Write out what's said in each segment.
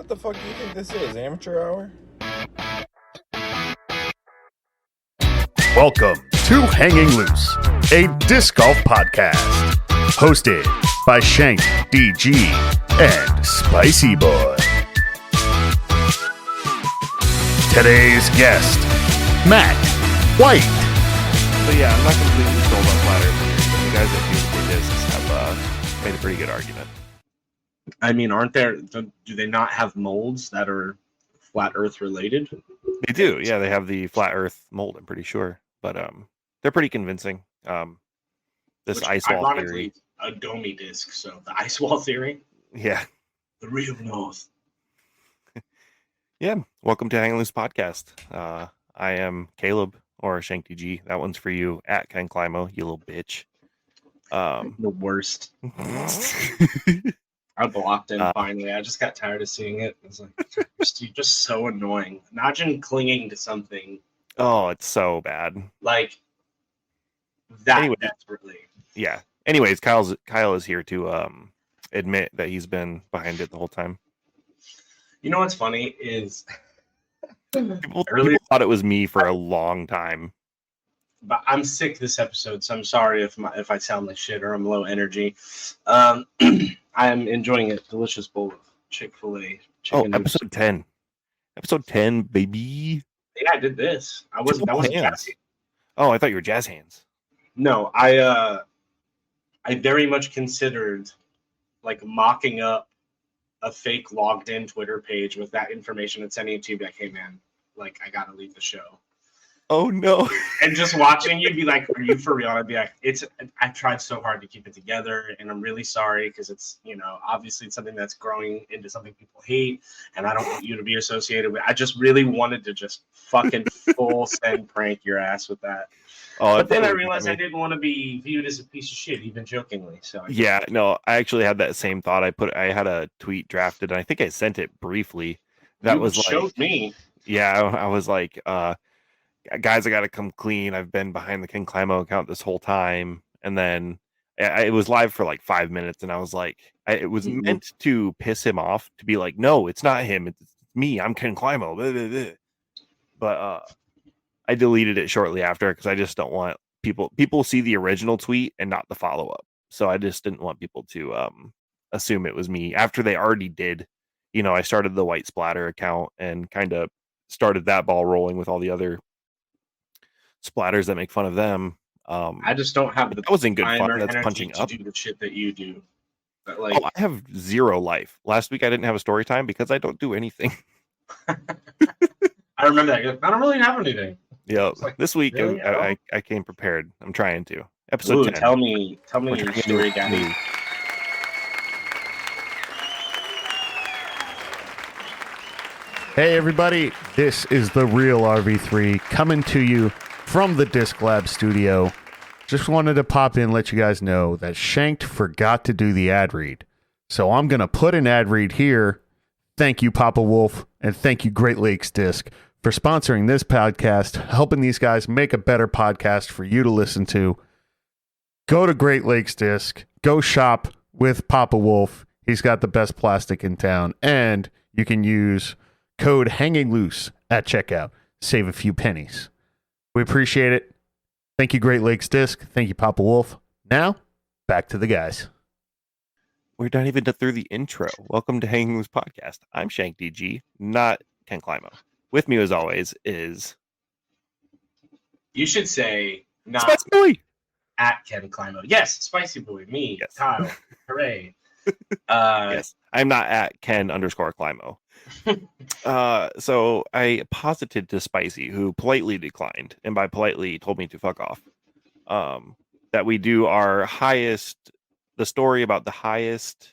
What the fuck do you think this is? Amateur hour? Welcome to Hanging Loose, a disc golf podcast, hosted by Shank, DG, and Spicy Boy. Today's guest, Matt White. So yeah, I'm not completely sold on flat earth theory. The guys that do the discs have made a pretty good argument. I mean, aren't there? Do they not have molds that are flat Earth related? They do, yeah. They have the flat Earth mold. I'm pretty sure, but they're pretty convincing. This Which, ice wall ironically, theory, a Domi disc. So the ice wall theory, yeah, the real North. yeah. Welcome to Hang Loose Podcast. I am Caleb or Shank DG. That one's for you at Ken Climo, you little bitch. The worst. I blocked him finally. I just got tired of seeing it. It's like you're just so annoying. Imagine clinging to something Oh, it's so bad. like that Anyway. desperately. Yeah. Anyways, Kyle is here to admit that he's been behind it the whole time. You know what's funny is People Earlier- thought it was me for a long time. but I'm sick this episode, so I'm sorry if I sound like shit or I'm low energy. I am enjoying a delicious bowl of Chick-fil-A Oh, chicken. episode 10. Episode 10, baby. Yeah, I did this. That wasn't hands. jazz. Oh, I thought you were jazz hands. No, I very much considered like mocking up a fake logged in Twitter page with that information and sending it to you. Like, hey man, like I gotta leave the show. Oh, no. And just watching you be like, are you for real? I'd be like, I tried so hard to keep it together and I'm really sorry because it's, obviously it's something that's growing into something people hate and I don't want you to be associated with. I just really wanted to just fucking full send prank your ass with that. Oh, But then I realized I didn't want to be viewed as a piece of shit, even jokingly. So Yeah, no, I actually had that same thought. I had a tweet drafted and I think I sent it briefly. That you was showed like, me. yeah, I was like, guys, I got to come clean. I've been behind the King Climo account this whole time. And then it was live for like 5 minutes. And I was like, it was meant to piss him off to be like, no, it's not him. It's me. I'm King Climo. Blah, blah, blah. But I deleted it shortly after because I just don't want people see the original tweet and not the follow up. So I just didn't want people to assume it was me after they already did. I started the White Splatter account and kind of started that ball rolling with all the other splatters that make fun of them. I just don't have the that wasn't good time fun. or That's energy punching to up. do the shit that you do. But like, I have zero life. Last week I didn't have a story time because I don't do anything. I remember that. You're like, I don't really have anything. Yeah, like, this week really? I came prepared. I'm trying to. Episode 10. Tell me We're your trying story, to Daddy. move. Hey everybody, this is the real RV3 coming to you from the Disc Lab studio. Just wanted to pop in and let you guys know that Shanked forgot to do the ad read. So I'm going to put an ad read here. Thank you, Papa Wolf, and thank you, Great Lakes Disc, for sponsoring this podcast, helping these guys make a better podcast for you to listen to. Go to Great Lakes Disc, go shop with Papa Wolf. He's got the best plastic in town, and you can use code Hanging Loose at checkout. Save a few pennies. We appreciate it. Thank you, Great Lakes Disc. Thank you, Papa Wolf. Now, back to the guys. We're not even through the intro. Welcome to Hanging Loose Podcast. I'm Shank DG, not Ken Climo. With me, as always, is You should say not Spicy Boy. at Ken Climo. Yes, Spicy Boy, me, Yes. Kyle. Hooray. Yes, I'm not at Ken_Climo. So I posited to Spicy, who politely declined, and by politely told me to fuck off. That we do our the story about the highest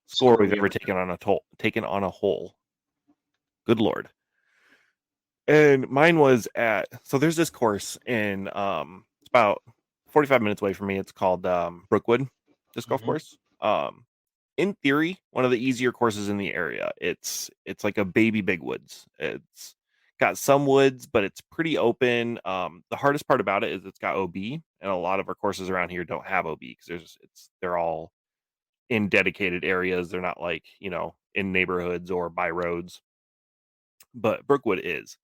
score we've ever taken on a hole. Good Lord. And mine was so there's this course in it's about 45 minutes away from me. It's called Brookwood Disc Golf Course. In theory, one of the easier courses in the area. It's like a baby big woods. It's got some woods, but it's pretty open. The hardest part about it is it's got OB, and a lot of our courses around here don't have OB because they're all in dedicated areas. They're not like, in neighborhoods or by roads. But Brookwood is.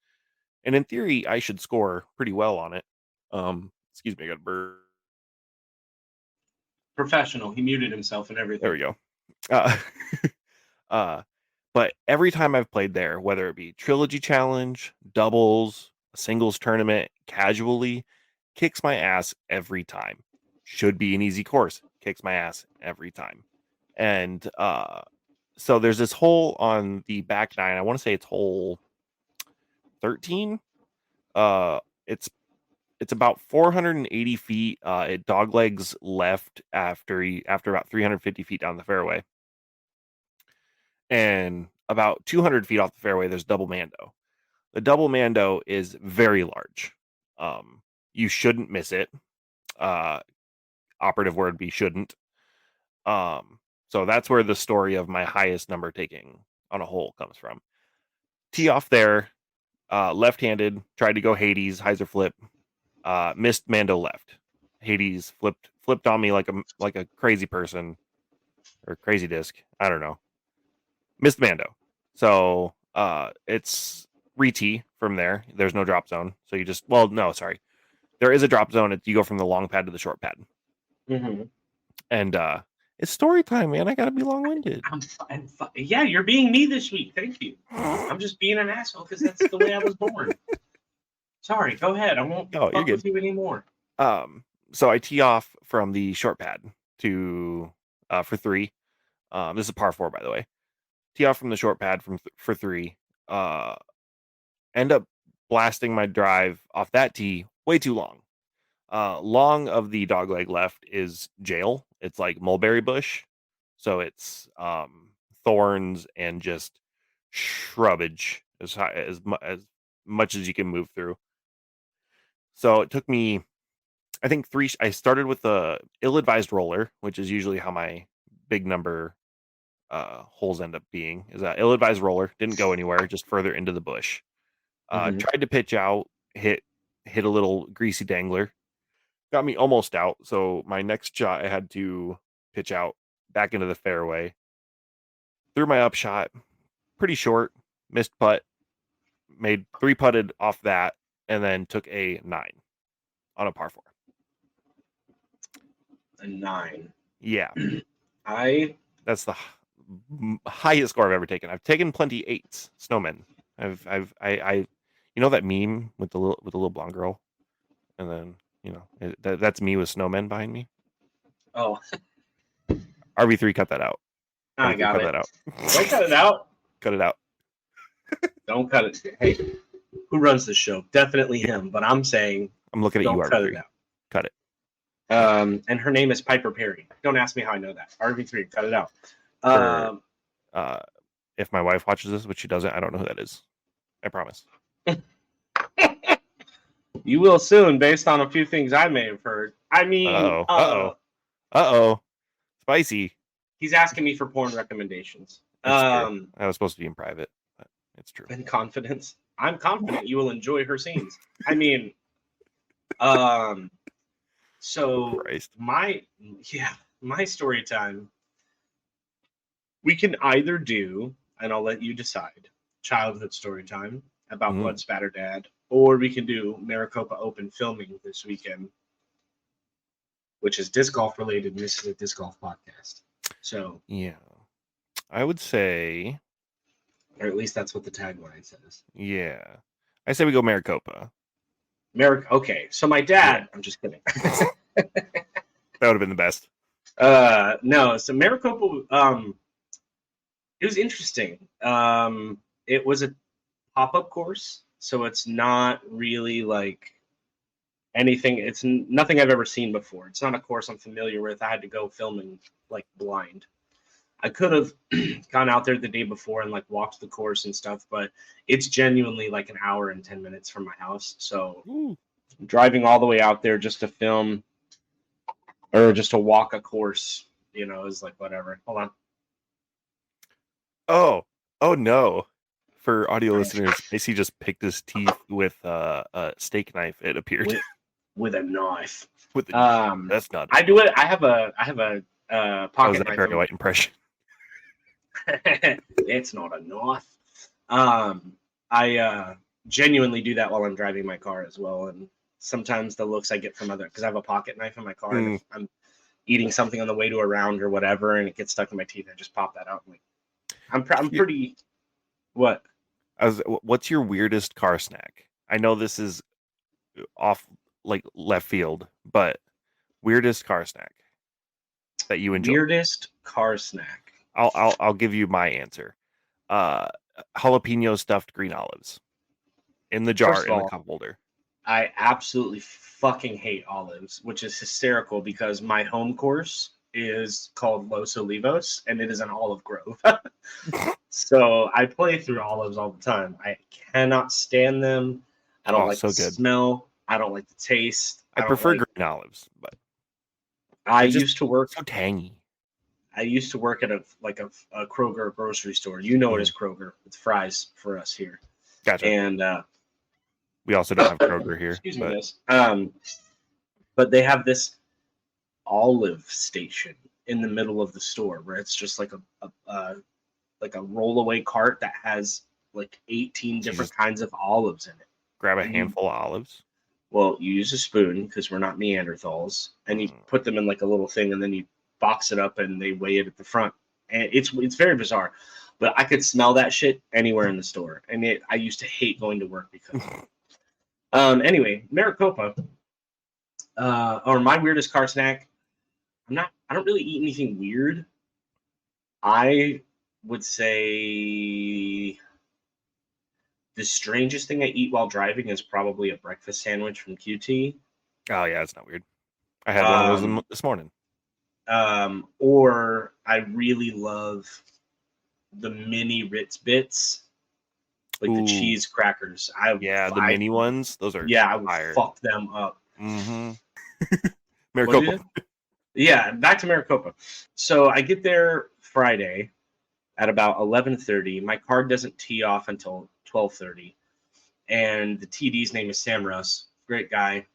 And in theory, I should score pretty well on it. Excuse me, I got a bird. Professional. He muted himself and everything. There we go. But every time I've played there, whether it be Trilogy Challenge, doubles, a singles tournament, casually, kicks my ass every time. Should be an easy course. Kicks my ass every time. And so there's this hole on the back nine. I want to say it's hole 13. It's about 480 feet. It doglegs left after about 350 feet down the fairway. And about 200 feet off the fairway, there's double Mando. The double Mando is very large. You shouldn't miss it. Operative word be shouldn't. So that's where the story of my highest number taking on a hole comes from. Tee off there, left-handed, tried to go Hades, hyzer flip, missed Mando left. Hades flipped on me like a crazy person or crazy disc. I don't know. Missed Mando. So it's re-tee from there. There's no drop zone. So you just, there is a drop zone. You go from the long pad to the short pad. Mm-hmm. And it's story time, man. I gotta be long-winded. Yeah, you're being me this week. Thank you. I'm just being an asshole because that's the way I was born. Sorry, go ahead. I won't fuck with you anymore. So I tee off from the short pad to for 3. This is a par 4, by the way. Tee off from the short pad for 3. End up blasting my drive off that tee way too long. Long of the dogleg left is jail. It's like mulberry bush, so it's thorns and just shrubbage as much as you can move through. So it took me, I think, 3. I started with the ill-advised roller, which is usually how my big number holes end up being. Is that ill-advised roller? Didn't go anywhere, just further into the bush. Tried to pitch out, hit a little greasy dangler, got me almost out. So my next shot, I had to pitch out back into the fairway. Threw my up shot, pretty short, missed putt, made 3 putted off that, and then took a 9 on a par 4. A 9. Yeah. That's the highest score I've ever taken. I've taken plenty 8s, snowmen. I you know that meme with the little blonde girl, and then that's me with snowmen behind me. Oh, RV3, cut that out. I got it. That out. Don't cut it out. Cut it out. Don't cut it. Hey, who runs the show? Definitely him. But I'm saying I'm looking at you, RV3. Cut it out. Cut it. And her name is Piper Perry. Don't ask me how I know that. RV3, cut it out. If my wife watches this, which she doesn't, I don't know who that is. I promise. You will soon, based on a few things I may have heard. I mean, uh-oh. Spicy. He's asking me for porn recommendations. I was supposed to be in private, but it's true. In confidence. I'm confident you will enjoy her scenes. I mean, so Christ. my story time. We can either do, and I'll let you decide, childhood story time about Blood Spatter Dad, or we can do Maricopa Open filming this weekend, which is disc golf related, and this is a disc golf podcast. So yeah, I would say, or at least that's what the tagline says. Yeah, I say we go Maricopa. Okay, so my dad. Yeah. I'm just kidding. That would have been the best. No, so Maricopa. It was interesting. It was a pop-up course, so it's not really like anything. It's nothing I've ever seen before. It's not a course I'm familiar with. I had to go filming like blind. I could have gone out there the day before and like walked the course and stuff, but it's genuinely like an hour and 10 minutes from my house. So driving all the way out there just to film or just to walk a course, is like whatever. Hold on. Oh no. For audio listeners, Macy just picked his teeth with a steak knife, it appeared. With a knife. That's not. I do it. I have a That was pocket a knife. Barry White impression. It's not a knife. I genuinely do that while I'm driving my car as well, and sometimes the looks I get from other, because I have a pocket knife in my car, and if I'm eating something on the way to a round or whatever, and it gets stuck in my teeth, I just pop that out. And I'm pretty. What? What's your weirdest car snack? I know this is off like left field, but weirdest car snack that you enjoy. Weirdest car snack. I'll give you my answer. Jalapeno stuffed green olives in the jar First of in the all, cup holder. I absolutely fucking hate olives, which is hysterical because my home course is called Los Olivos, and it is an olive grove. So I play through olives all the time. I cannot stand them. I don't like so the good. smell. I don't like the taste. I prefer green olives, but I used to work. So tangy. I used to work at a Kroger grocery store. You know it as Kroger. It's fries for us here. Gotcha. And we also don't have Kroger here. Excuse me, guys. But they have this olive station in the middle of the store where it's just like a rollaway cart that has like 18 different kinds of olives in it. Grab a handful of olives. Well, you use a spoon because we're not Neanderthals, and you put them in like a little thing, and then you box it up, and they weigh it at the front. And it's very bizarre, but I could smell that shit anywhere in the store, and I used to hate going to work because. Anyway, Maricopa, or my weirdest car snack. I don't really eat anything weird. I would say the strangest thing I eat while driving is probably a breakfast sandwich from QT. Oh yeah, it's not weird. I had one of those this morning. Or I really love the mini Ritz Bits, like the cheese crackers. The mini ones. Those are I would fuck them up. Maricopa. Yeah, back to Maricopa. So I get there Friday at about 11:30. My car doesn't tee off until 12:30, and the TD's name is Sam Russ. Great guy.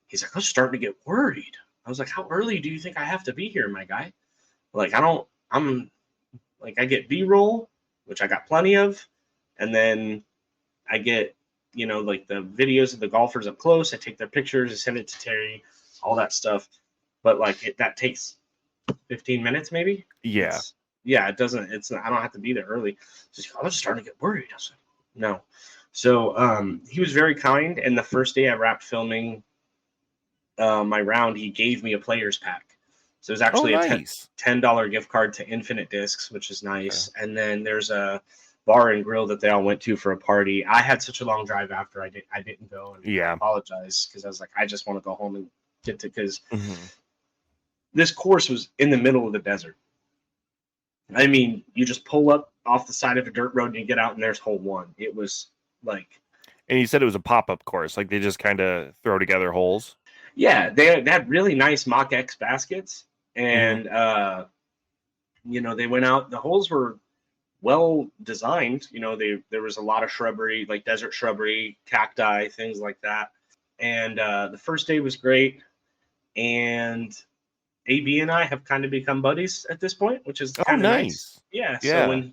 He's like, I was starting to get worried. I was like, how early do you think I have to be here, my guy? Like, I get B-roll, which I got plenty of, and then I get, like the videos of the golfers up close. I take their pictures, I send it to Terry, all that stuff. But like that takes 15 minutes, maybe. Yeah. It doesn't. I don't have to be there early. I was starting to get worried. I was like, no. So he was very kind, and the first day I wrapped filming my round, he gave me a player's pack. So it was actually a $10 gift card to Infinite Discs, which is nice. Okay. And then there's a bar and grill that they all went to for a party. I had such a long drive after I didn't go, and I apologize because I was like, I just want to go home and get to, because this course was in the middle of the desert. I mean, you just pull up off the side of a dirt road and you get out, and there's hole one. It was like. And you said it was a pop-up course, like they just kind of throw together holes. Yeah, they had really nice Mach X baskets, and they went out. The holes were well designed. There was a lot of shrubbery, like desert shrubbery, cacti, things like that. And the first day was great, and AB and I have kind of become buddies at this point, which is kind of nice. Yeah. So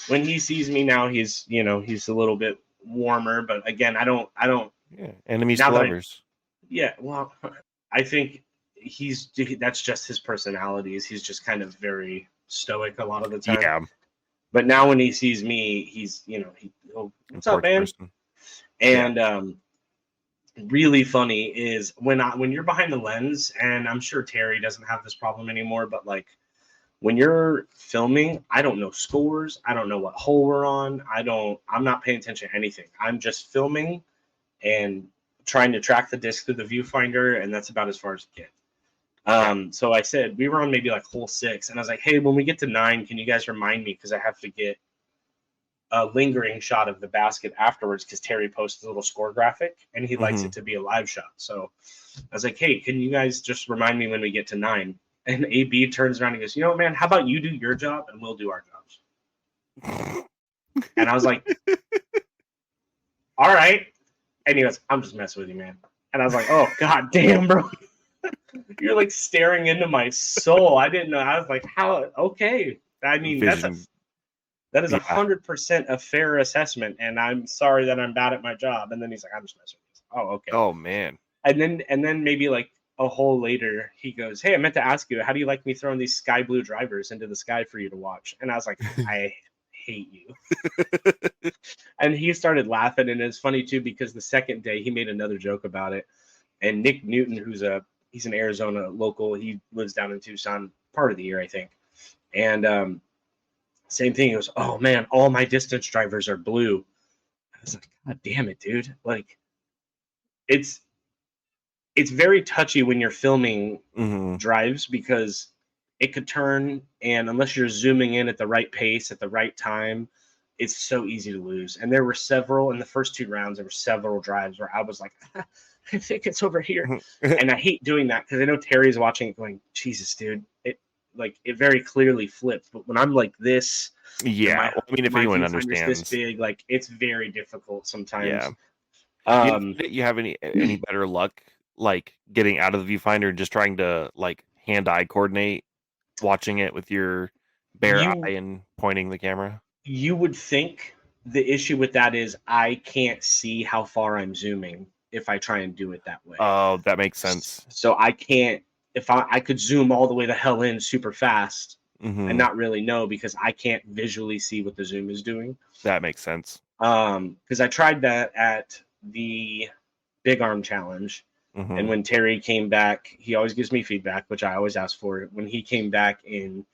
when he sees me now, he's a little bit warmer, but again, I don't. Yeah, enemies to lovers. Well, I think that's just his personality. He's just kind of very stoic a lot of the time. Yeah. But now when he sees me, he's what's up, man? And really funny is when you're behind the lens, and I'm sure Terry doesn't have this problem anymore, but like when you're filming, I don't know scores, I don't know what hole we're on, I'm not paying attention to anything. I'm just filming and trying to track the disc through the viewfinder, and that's about as far as it gets. So I said we were on maybe like hole 6, and I was like, hey, when we get to 9, can you guys remind me, because I have to get a lingering shot of the basket afterwards, because Terry posts a little score graphic and he likes it to be a live shot. So I was like, hey, can you guys just remind me when we get to 9? And AB turns around and goes, man, how about you do your job and we'll do our jobs? And I was like, all right. And he goes, I'm just messing with you, man. And I was like, oh, god damn, bro. You're like staring into my soul. I didn't know. I was like, how? Okay. I mean, Vision. that is Yeah. 100% a fair assessment, and I'm sorry that I'm bad at my job. And then he's like, I'm just messing with you. Oh, okay. Oh man. And then maybe like a hole later, he goes, hey, I meant to ask you, how do you like me throwing these sky blue drivers into the sky for you to watch? And I was like, I hate you. And he started laughing, and it's funny too because the second day he made another joke about it. And Nick Newton, he's an Arizona local, he lives down in Tucson part of the year, I think. And same thing. He goes, oh man, all my distance drivers are blue. I was like, God damn it, dude! Like, it's very touchy when you're filming drives because it could turn, and unless you're zooming in at the right pace at the right time, it's so easy to lose. And there were several in the first 2 rounds. There were several drives where I was like, I think it's over here, and I hate doing that because I know Terry's watching it, going, Jesus, dude, it very clearly flipped. But when I'm like this, yeah, I mean, if anyone understands, this big, like it's very difficult sometimes. Yeah. Do you have any better luck, like getting out of the viewfinder and just trying to like hand-eye coordinate, watching it with your bare eye and pointing the camera? You would think the issue with that is I can't see how far I'm zooming if I try and do it that way. Oh, that makes sense. So I can't. If I could zoom all the way the hell in super fast and not really know because I can't visually see what the zoom is doing. That makes sense. Because I tried that at the Big Arm Challenge, and when Terry came back, he always gives me feedback, which I always ask for. When he came back in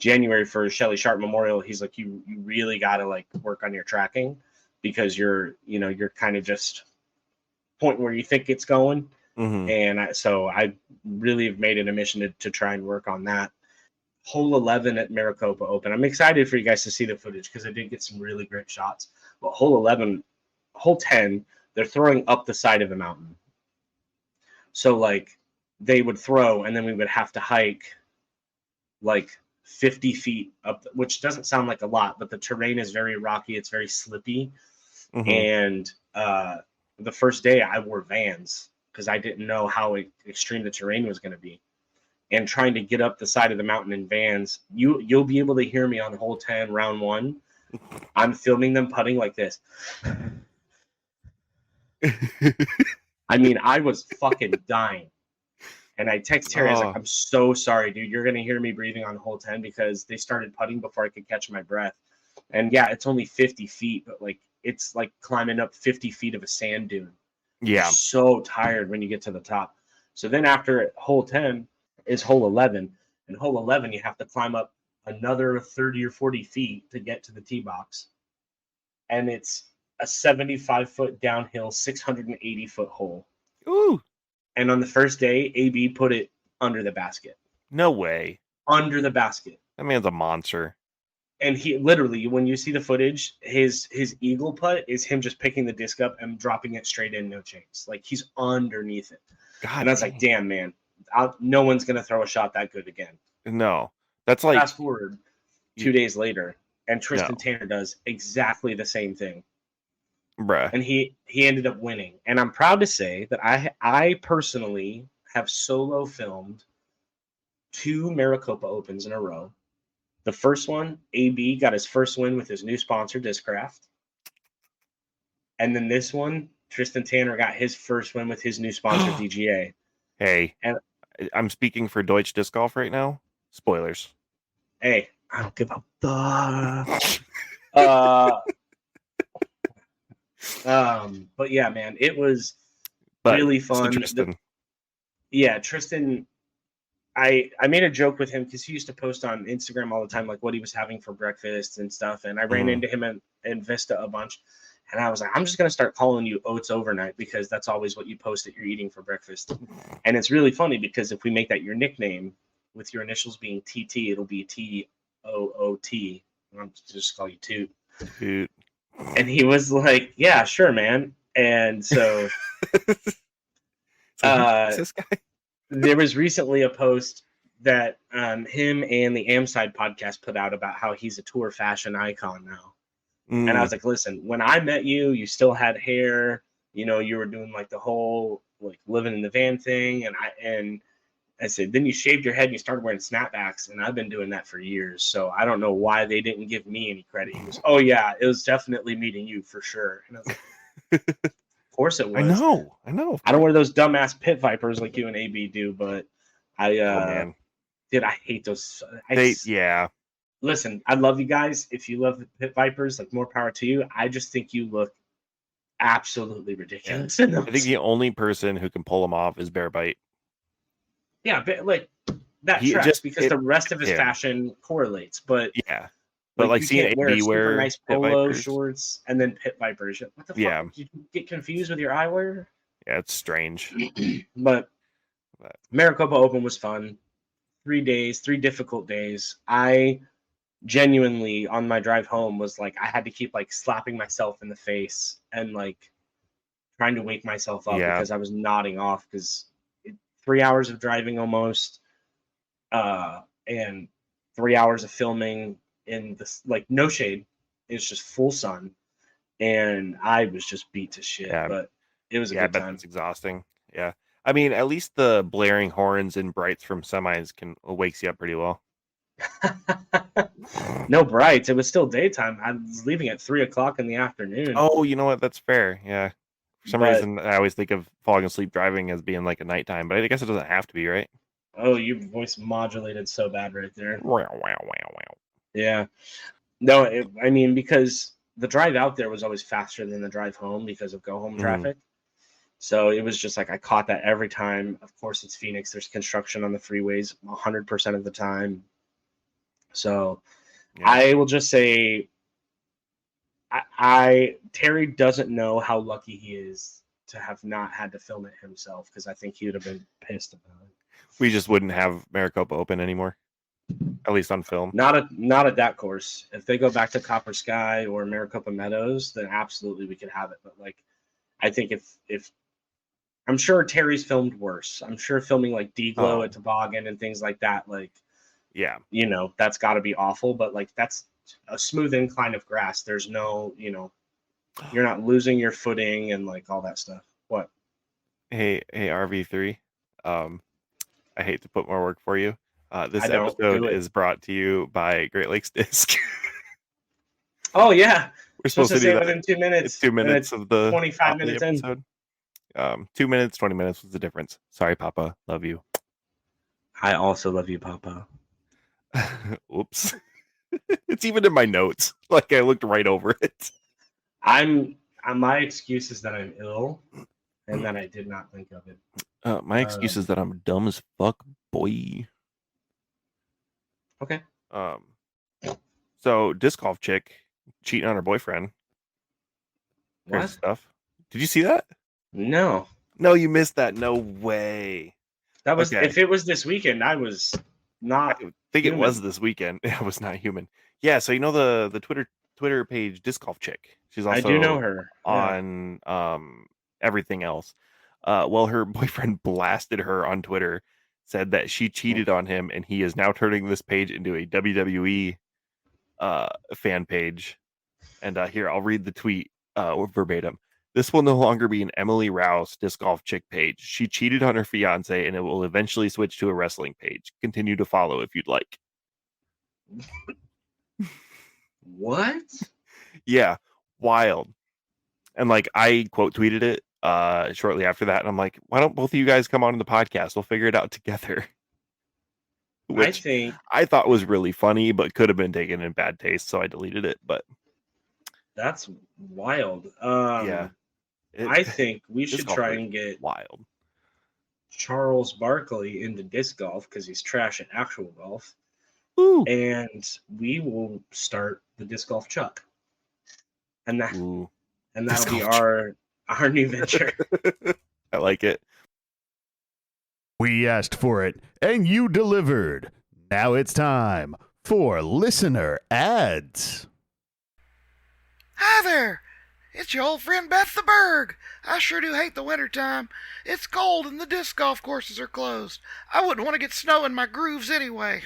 January for Shelley Sharp Memorial, he's like, you really got to like work on your tracking because you're kind of just pointing where you think it's going. And so I really have made it a mission to try and work on that. Hole 11 at Maricopa Open. I'm excited for you guys to see the footage because I did get some really great shots. But hole 10, they're throwing up the side of the mountain. So like they would throw and then we would have to hike like 50 feet up, which doesn't sound like a lot, but the terrain is very rocky. It's very slippy. And the first day I wore Vans because I didn't know how extreme the terrain was going to be. And trying to get up the side of the mountain in Vans, you'll be able to hear me on hole 10, round 1. I'm filming them putting like this. I mean, I was fucking dying. And I text Terry, I was like, I'm so sorry, dude. You're going to hear me breathing on hole 10 because they started putting before I could catch my breath. And yeah, it's only 50 feet, but like it's like climbing up 50 feet of a sand dune. Yeah. You're so tired when you get to the top. So then after hole 10 is hole 11. And hole 11, you have to climb up another 30 or 40 feet to get to the tee box. And it's a 75-foot downhill, 680-foot hole. Ooh. And on the first day, AB put it under the basket. No way. Under the basket. That man's a monster. And he literally, when you see the footage, his eagle putt is him just picking the disc up and dropping it straight in, no chains. Like he's underneath it. God, and I was like, damn, man, no one's going to throw a shot that good again. No. That's like... Fast forward 2 days later, and Tristan Tanner does exactly the same thing. Bruh. And he ended up winning. And I'm proud to say that I personally have solo filmed 2 Maricopa Opens in a row. The first one, AB got his first win with his new sponsor, Discraft. And then this one, Tristan Tanner got his first win with his new sponsor, DGA. Hey, and I'm speaking for Deutsche Disc Golf right now. Spoilers. Hey, I don't give a fuck. But yeah, man, it was really fun. Tristan. Tristan, I made a joke with him because he used to post on Instagram all the time, like what he was having for breakfast and stuff. And I ran into him in Vista a bunch. And I was like, I'm just going to start calling you Oats Overnight because that's always what you post that you're eating for breakfast. And it's really funny because if we make that your nickname with your initials being TT, it'll be TOOT. I'll just call you Toot. Toot. And he was like, yeah, sure, man. And so this guy? There was recently a post that him and the Amside podcast put out about how he's a tour fashion icon now. And I was like, listen, when I met you, you still had hair, you were doing like the whole like living in the van thing. And I said, then you shaved your head and you started wearing snapbacks, and I've been doing that for years. So I don't know why they didn't give me any credit. He goes, oh yeah, it was definitely meeting you for sure. And I was like, of course it was. I know. I don't wear those dumbass pit vipers like you and AB do, but I man. dude, I hate those. Yeah. Listen, I love you guys. If you love the pit vipers, like more power to you. I just think you look absolutely ridiculous. I think the only person who can pull them off is Bear Bite. Yeah, but like that tracks because the rest of his fashion correlates. But yeah, but like seeing AB wear nice polo shorts and then pit vipers. What the fuck? Yeah. Did you get confused with your eyewear? Yeah, it's strange. But Maricopa Open was fun. 3 days, 3 difficult days. I genuinely on my drive home was like I had to keep like slapping myself in the face and like trying to wake myself up because I was nodding off because 3 hours of driving almost and 3 hours of filming in this like no shade. It's just full sun and I was just beat to shit. But it was a good time. It's exhausting. Yeah. I mean, at least the blaring horns and brights from semis wakes you up pretty well. No brights. It was still daytime. I was leaving at 3 o'clock in the afternoon. Oh, you know what? That's fair. Yeah. For some reason, I always think of falling asleep driving as being like a nighttime, but I guess it doesn't have to be, right? Oh, your voice modulated so bad right there. Wow. Yeah. No, I mean, because the drive out there was always faster than the drive home because of go home traffic. So it was just like I caught that every time. Of course, it's Phoenix. There's construction on the freeways 100% of the time. So I will just say Terry doesn't know how lucky he is to have not had to film it himself because I think he would have been pissed about it. We just wouldn't have Maricopa Open anymore, at least on film. Not at that course. If they go back to Copper Sky or Maricopa Meadows, then absolutely we could have it. But like, I think if I'm sure Terry's filmed worse. I'm sure filming like D-Glow at Toboggan and things like that, like, you know, that's got to be awful. But like, that's a smooth incline of grass. There's no, you know, you're not losing your footing and like all that stuff. What? Hey, RV3. I hate to put more work for you. This episode is brought to you by Great Lakes Disc. Oh yeah, we're supposed to do that within 2 minutes. It's 2 minutes of the 25 minutes episode. 2 minutes, 20 minutes was the difference. Sorry, Papa. Love you. I also love you, Papa. Oops. It's even in my notes. Like I looked right over it. My excuse is that I'm ill and that I did not think of it. My excuse is that I'm dumb as fuck, boy. Okay. So disc golf chick cheating on her boyfriend. What stuff? Did you see that? No, you missed that. No way. That was if it was this weekend. I was not. I think human. It was this weekend. I was not human. Yeah. So you know the Twitter page disc golf chick. She's also I do know her on everything else. Well, her boyfriend blasted her on Twitter, said that she cheated on him, and he is now turning this page into a WWE fan page. And here, I'll read the tweet verbatim. This will no longer be an Emily Rouse disc golf chick page. She cheated on her fiance, and it will eventually switch to a wrestling page. Continue to follow if you'd like. What? Yeah, wild. And like I quote tweeted it shortly after that, and I'm like, why don't both of you guys come on the podcast? We'll figure it out together. Which I thought was really funny, but could have been taken in bad taste, so I deleted it. But that's wild. Yeah. I think we should try and get wild Charles Barkley into disc golf because he's trash at actual golf. Ooh. And we will start the disc golf Chuck. And that'll be our new venture. I like it. We asked for it, and you delivered. Now it's time for listener ads. Hi there. It's your old friend Beth the Berg. I sure do hate the wintertime. It's cold and the disc golf courses are closed. I wouldn't want to get snow in my grooves anyway.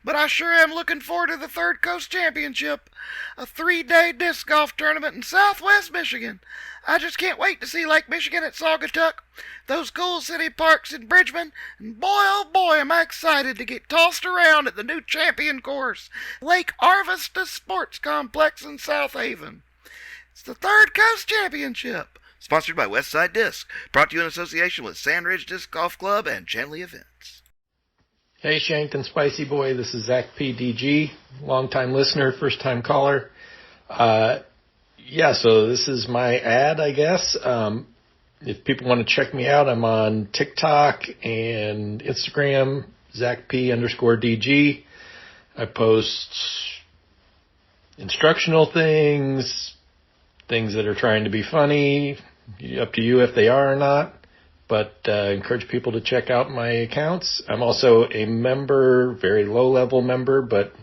but I sure am looking forward to the Third Coast Championship, a 3-day disc golf tournament in southwest Michigan. I just can't wait to see Lake Michigan at Saugatuck, those cool city parks in Bridgman, and boy oh boy am I excited to get tossed around at the new champion course, Lake Arvista Sports Complex in South Haven. It's the Third Coast Championship. Sponsored by Westside Disc. Brought to you in association with Sandridge Disc Golf Club and Chanley Events. Hey, Shanked and Spicy Boy. This is Zach PDG, longtime listener, first-time caller. So this is my ad, I guess. If people want to check me out, I'm on TikTok and Instagram, ZachP_DG. I post instructional things that are trying to be funny, up to you if they are or not, but encourage people to check out my accounts. I'm also a member, very low-level member, but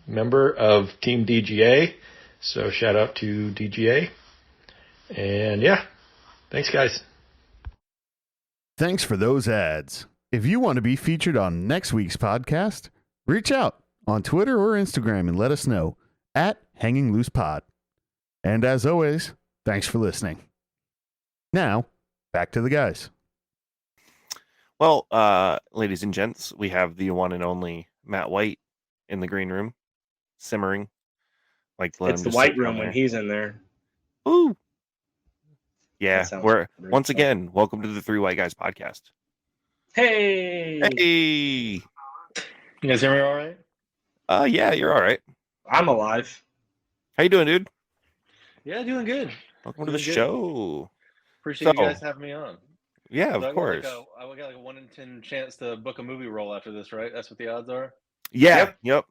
member of Team DGA, so shout out to DGA. And yeah, thanks, guys. Thanks for those ads. If you want to be featured on next week's podcast, reach out on Twitter or Instagram and let us know at Hanging Loose Pod. And as always, thanks for listening. Now, back to the guys. Well, ladies and gents, we have the one and only Matt White in the green room, simmering. It's the white room when he's in there. Ooh. Yeah, we're really once fun. again, welcome to the Three White Guys podcast. Hey! Hey! You guys hear me all right? Yeah, you're all right. I'm alive. How you doing, dude? Yeah, doing good. Welcome to the Doing good. show. Appreciate So- you guys having me on. Yeah, So of I course. got like a 1 in 10 chance to book a movie role after this, right? That's what the odds are? Yeah, yep.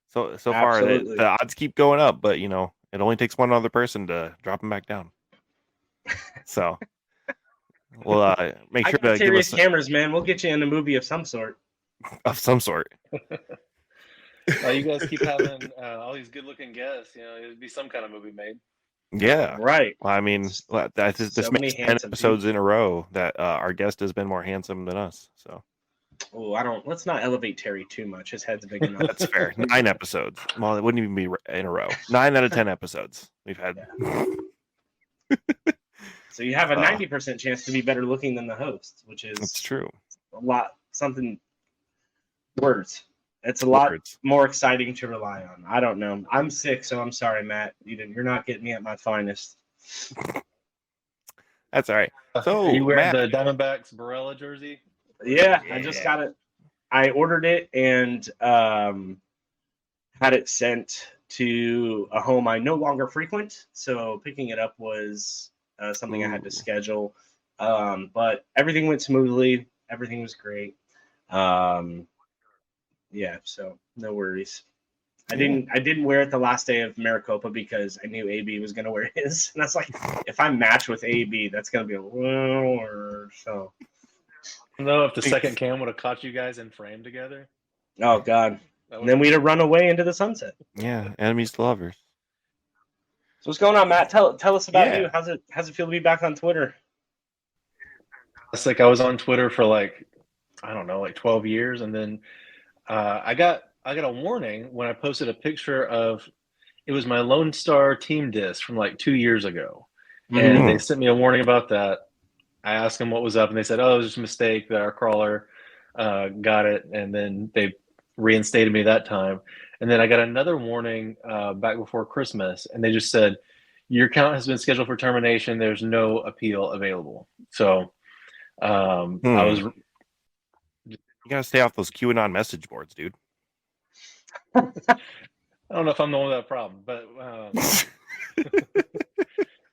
So far, Absolutely. the odds keep going up, but it only takes one other person to drop them back down. So, we'll make I sure got to give serious us cameras, man. We'll get you in a movie of some sort. of some sort. You guys keep having all these good-looking guests. It'd be some kind of movie made. Yeah. Right. Well, I mean, this So many makes 10 handsome episodes in a row that our guest has been more handsome than us. So Oh, let's not elevate Terry too much. His head's big enough. that's fair. 9 episodes. Well, it wouldn't even be in a row. 9 out of 10 episodes we've had. So you have a 90% chance to be better looking than the host, which is That's true. words. It's a lot Words. more exciting to rely on. I don't know. I'm sick, so I'm sorry, Matt. You're not getting me at my finest. That's all right. So, Are you wearing Matt, the Diamondbacks Barella jersey? Yeah, I just got it. I ordered it and had it sent to a home I no longer frequent. So picking it up was something I had to schedule. But everything went smoothly. Everything was great. Yeah, so no worries. I didn't wear it the last day of Maricopa because I knew AB was gonna wear his, and that's like, if I match with AB, that's gonna be a little so. I don't know if the second cam would have caught you guys in frame together. Oh God! And then we'd have run away into the sunset. yeah, enemies to lovers. So what's going on, Matt? Tell us about Yeah. you. How's it feel to be back on Twitter? It's like I was on Twitter for 12 years, and then I got a warning when I posted a picture of, it was my Lone Star team disc from 2 years ago, and they sent me a warning about that. I asked them what was up, and they said, "Oh, it was just a mistake that our crawler got it," and then they reinstated me that time. And then I got another warning back before Christmas, and they just said, "Your account has been scheduled for termination. There's no appeal available." So I was. You gotta stay off those QAnon message boards, dude. I don't know if I'm the one with that problem, but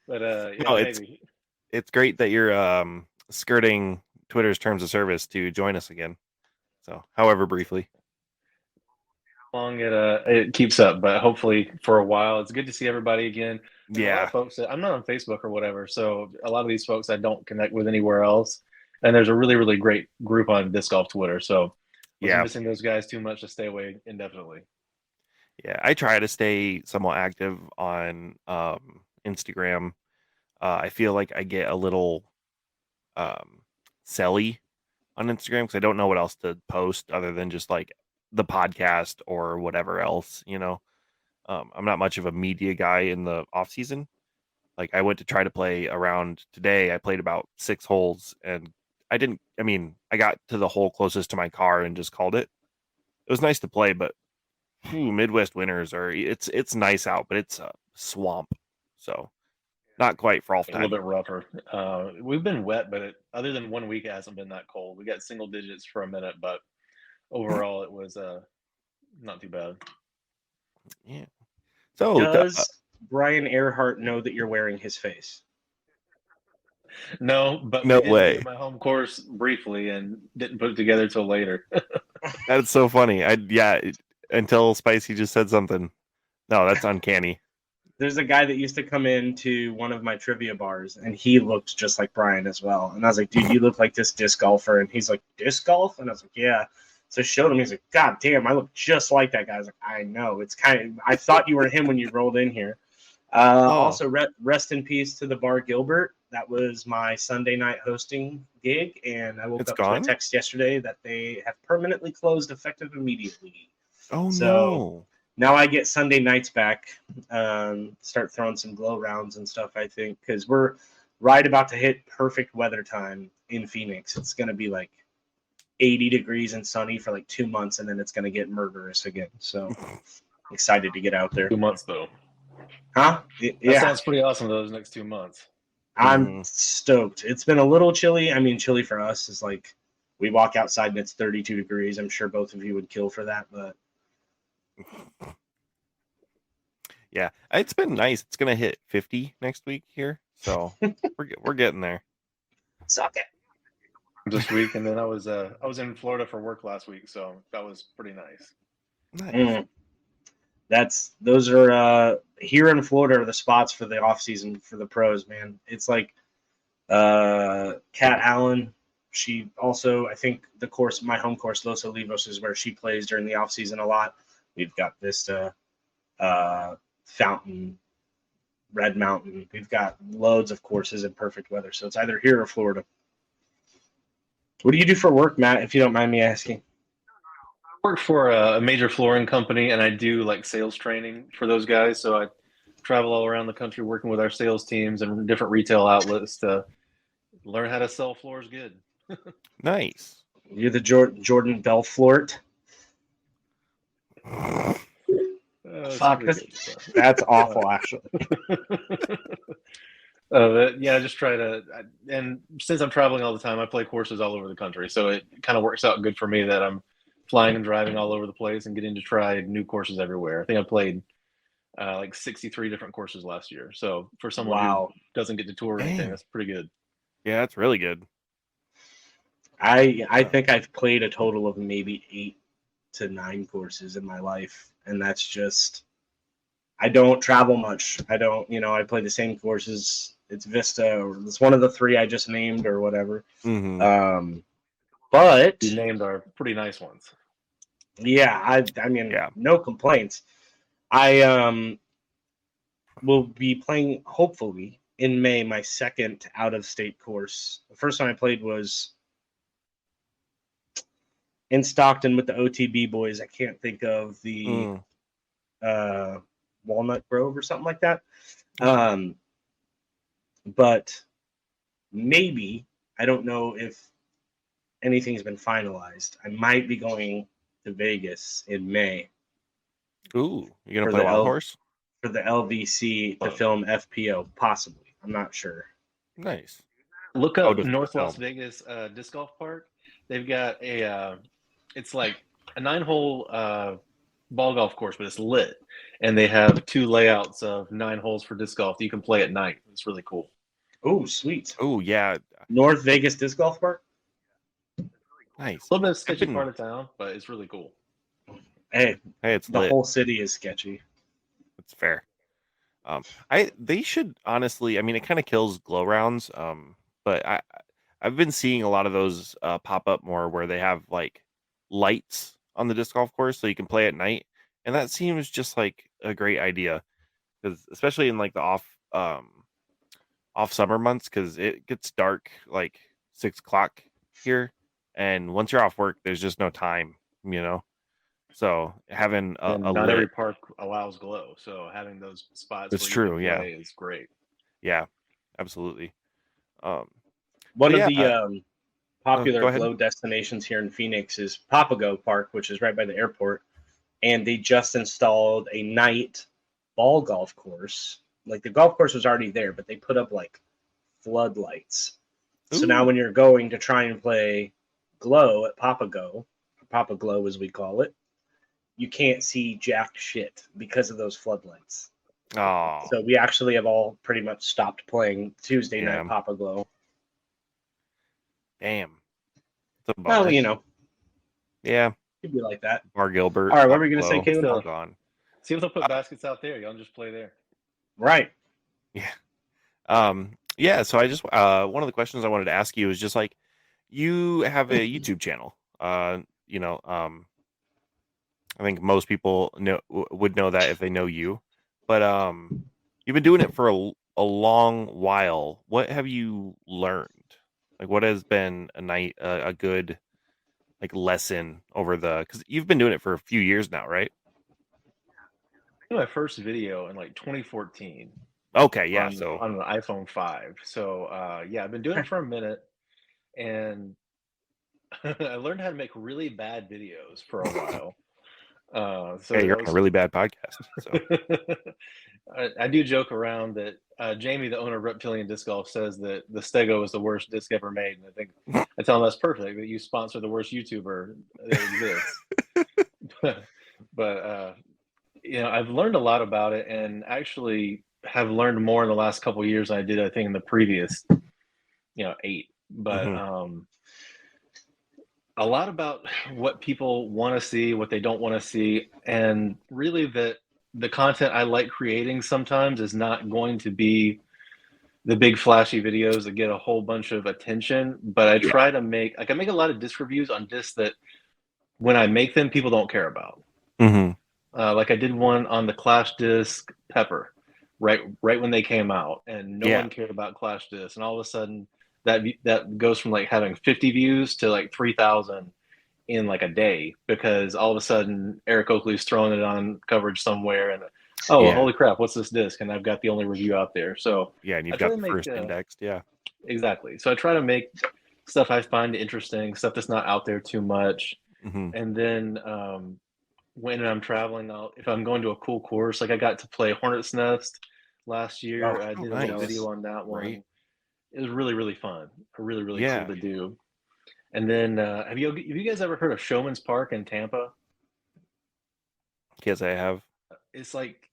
yeah, No, maybe. It's great that you're skirting Twitter's terms of service to join us again. So, however briefly. How long it keeps up, but hopefully for a while. It's good to see everybody again. There's a lot Yeah. of folks I'm not on Facebook or whatever, so a lot of these folks I don't connect with anywhere else. And there's a really, really great group on Disc Golf Twitter, so I wasn't missing those guys too much to stay away indefinitely. Yeah, I try to stay somewhat active on Instagram. I feel like I get a little selly on Instagram because I don't know what else to post other than just the podcast or whatever else. I'm not much of a media guy in the off season. Like I went to try to play around today. I played about 6 holes and I didn't. I mean, I got to the hole closest to my car and just called it. It was nice to play, but Midwest winters it's nice out, but it's a swamp, so not quite for all A little time. bit rougher. We've been wet, but other than 1 week, it hasn't been that cold. We got single digits for a minute, but overall, it was not too bad. Yeah. So Does Brian Earhart know that you're wearing his face? No, but No we did way. play my home course briefly and didn't put it together till later. That's so funny. Until Spicy just said something. No, that's uncanny. There's a guy that used to come into one of my trivia bars, and he looked just like Brian as well. And I was like, dude, you look like this disc golfer. And he's like, disc golf? And I was like, yeah. So I showed him. He's like, God damn, I look just like that guy. I was like, I know. It's I thought you were him when you rolled in here. Also, rest in peace to the bar Gilbert. That was my Sunday night hosting gig, and I woke up to a text yesterday that they have permanently closed effective immediately. Oh, so no. Now I get Sunday nights back. Start throwing some glow rounds and stuff, I think, because we're right about to hit perfect weather time in Phoenix. It's going to be like 80 degrees and sunny for like 2 months, and then it's going to get murderous again. So excited to get out there. 2 months, though. Huh? That Yeah. sounds pretty awesome, those next 2 months. I'm stoked. It's been a little chilly. I mean, chilly for us is like we walk outside and it's 32 degrees. I'm sure both of you would kill for that, but yeah, it's been nice. It's gonna hit 50 next week here, so we're getting there. Suck it. This week, and then I was in Florida for work last week, so that was pretty nice. Nice. Those are here in Florida are the spots for the off season for the pros, man. It's like Kat Allen. She also, I think the course, my home course, Los Olivos, is where she plays during the off season a lot. We've got Vista, Fountain, Red Mountain. We've got loads of courses in perfect weather. So it's either here or Florida. What do you do for work, Matt, if you don't mind me asking? I work for a major flooring company, and I do like sales training for those guys. So I travel all around the country working with our sales teams and different retail outlets to learn how to sell floors good. Nice. You're the Jordan Belfort. Fuck, that's awful, actually. Yeah, I just try to, and since I'm traveling all the time, I play courses all over the country. So it kind of works out good for me that I'm flying and driving all over the place and getting to try new courses everywhere. I think I played like 63 different courses last year. So for someone who doesn't get to tour or anything, that's pretty good. Yeah, that's really good. I think I've played a total of maybe 8 to 9 courses in my life, and that's just, I don't travel much. I don't, I play the same courses. It's Vista, or it's one of the 3 I just named, or whatever. Mm-hmm. But you named are pretty nice ones. Yeah, I mean, no complaints. I will be playing, hopefully, in May, my second out-of-state course. The first one I played was in Stockton with the OTB boys. I can't think of the Walnut Grove or something like that. But maybe, I don't know if anything's been finalized. I might be going to Vegas in May. Ooh, you're gonna play Wild Horse? For the LVC to film FPO, possibly. I'm not sure. Nice. Look up North Las Vegas Disc Golf Park. They've got it's like a 9-hole ball golf course, but it's lit. And they have 2 layouts of 9 holes for disc golf that you can play at night. It's really cool. Oh, sweet. Oh, yeah. North Vegas Disc Golf Park? Nice. A little bit of sketchy part of town, but it's really cool. Hey, it's the lit. whole city is sketchy. It's fair. They should honestly, I mean, it kind of kills glow rounds. But I've been seeing a lot of those pop up more where they have like lights on the disc golf course so you can play at night, and that seems just like a great idea, because especially in like the off summer months, because it gets dark like 6 o'clock here, and once you're off work, there's just no time, So having And a not lit, every park allows glow, so having those spots that's where you true. can Yeah, play is great. yeah, absolutely. Um, One but of yeah, the popular go ahead. glow destinations here in Phoenix is Papago Park, which is right by the airport, and they just installed a night ball golf course. Like the golf course was already there, but they put up like floodlights. So now Ooh. when you're going to try and play glow at Papago, Papa Glow as we call it, you can't see jack shit because of those floodlights. Oh, So we actually have all pretty much stopped playing Tuesday yeah. night Papa Glow. Damn. It's a Well, bummer. you know, Yeah. it'd be like that. Bar Gilbert. All right, what Papa were you gonna say, Glow, Caleb? all So, gone. see if they'll put baskets out there. Y'all just play there. Right. Yeah. Yeah, so I just one of the questions I wanted to ask you is just like you have a YouTube channel. You know, I think most people would know that if they know you. But you've been doing it for a long while. What have you learned? Like what has been a good like lesson over the cuz you've been doing it for a few years now, right? I did my first video in like 2014 Okay, yeah. on So an iPhone 5. So yeah, I've been doing it for a minute, and I learned how to make really bad videos for a while. So hey, you're that on a was. really bad podcast. So I do joke around that Jamie, the owner of Reptilian Disc Golf, says that the Stego is the worst disc ever made, and I tell him that's perfect. That you sponsor the worst YouTuber that exists. But you know, I've learned a lot about it, and actually have learned more in the last couple of years than I did, I think, in the previous, 8. But Mhm. a lot about what people want to see, what they don't want to see, and really that the content I like creating sometimes is not going to be the big flashy videos that get a whole bunch of attention. But I try to make I make a lot of disc reviews on discs that when I make them, people don't care about. Mhm. Like I did one on the Clash disc Pepper, right when they came out, and no Yeah. one cared about Clash disc, and all of a sudden that goes from like having 50 views to like 3,000 in like a day, because all of a sudden Eric Oakley's throwing it on coverage somewhere, and oh well, Yeah. holy crap, what's this disc? And I've got the only review out there. So Yeah, and I you've try got to the make first indexed. Yeah. exactly. So I try to make stuff I find interesting, stuff that's not out there too much, Mhm. and then when I'm traveling, if I'm going to a cool course, like I got to play Hornet's Nest last year. Oh, I did a little nice. video on that one. Right. It was really, really fun. Really cool Yeah. to do. And then, have you guys ever heard of Showman's Park in Tampa? Yes, I have. It's like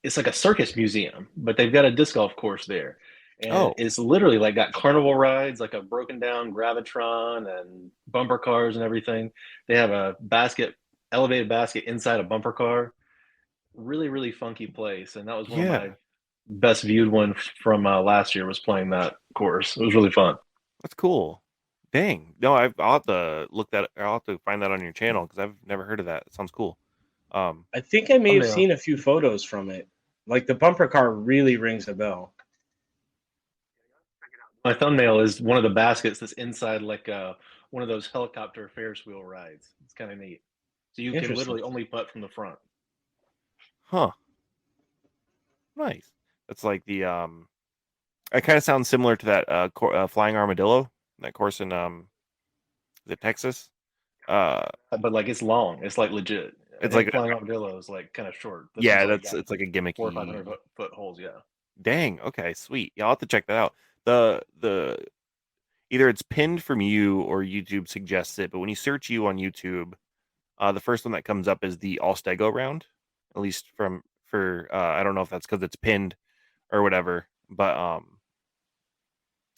a circus museum, but they've got a disc golf course there, and Oh, it's literally like got carnival rides, like a broken down gravitron and bumper cars and everything. They have a elevated basket inside a bumper car. Really funky place, and that was one of my yeah. best viewed one from last year, was playing that course. It was really fun. That's cool. Dang. No, I'll have to look that. I'll have to find that on your channel because I've never heard of that. It sounds cool. I think I may have Thumbnail. seen a few photos from it. Like the bumper car really rings a bell. My thumbnail is one of the baskets that's inside like one of those helicopter Ferris wheel rides. It's kind of neat. So you can Interesting. literally only putt from the front. Huh. Nice. That's like the It kind of sounds similar to that flying armadillo, that course in is it Texas? Uh, But like it's long. It's like legit. I it's like think Flying Armadillo is like kind of short. This one's yeah, only that's got it's like a 400 or 500 gimmicky. foot holes. Yeah. Dang. Okay. Sweet. Yeah, I'll have to check that out. The either it's pinned from you or YouTube suggests it, but when you search you on YouTube, the first one that comes up is the All Stego round. At least for I don't know if that's because it's pinned or whatever. But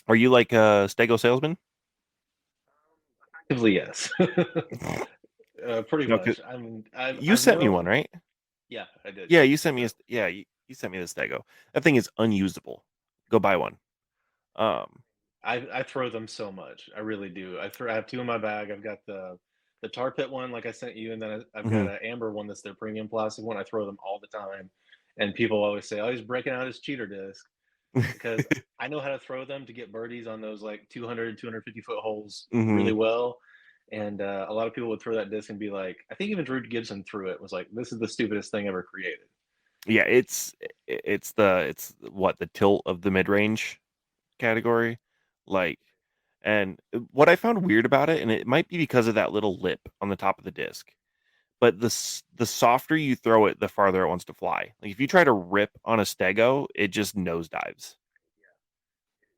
are you like a Stego salesman? Effectively, yes. Pretty No, 'cause much. I mean, you I've sent me one, known. right? Yeah, I did. Yeah, Yeah. you sent me you sent me the Stego. That thing is unusable. Go buy one. Um, I throw them so much. I really do. I have two in my bag. I've got the tar pit one, like I sent you, and then I've got mhm. an amber one that's their premium plastic one. I throw them all the time, and people always say, "Oh, he's breaking out his cheater disc," because I know how to throw them to get birdies on those like 200, 250 foot holes really Mhm. well. And a lot of people would throw that disc and be like, I think even Drew Gibson threw it, was like, this is the stupidest thing ever created. Yeah, it's what the tilt of the mid range category, like, and what I found weird about it, and it might be because of that little lip on the top of the disc, but the softer you throw it, the farther it wants to fly. Like if you try to rip on a stego, it just nosedives.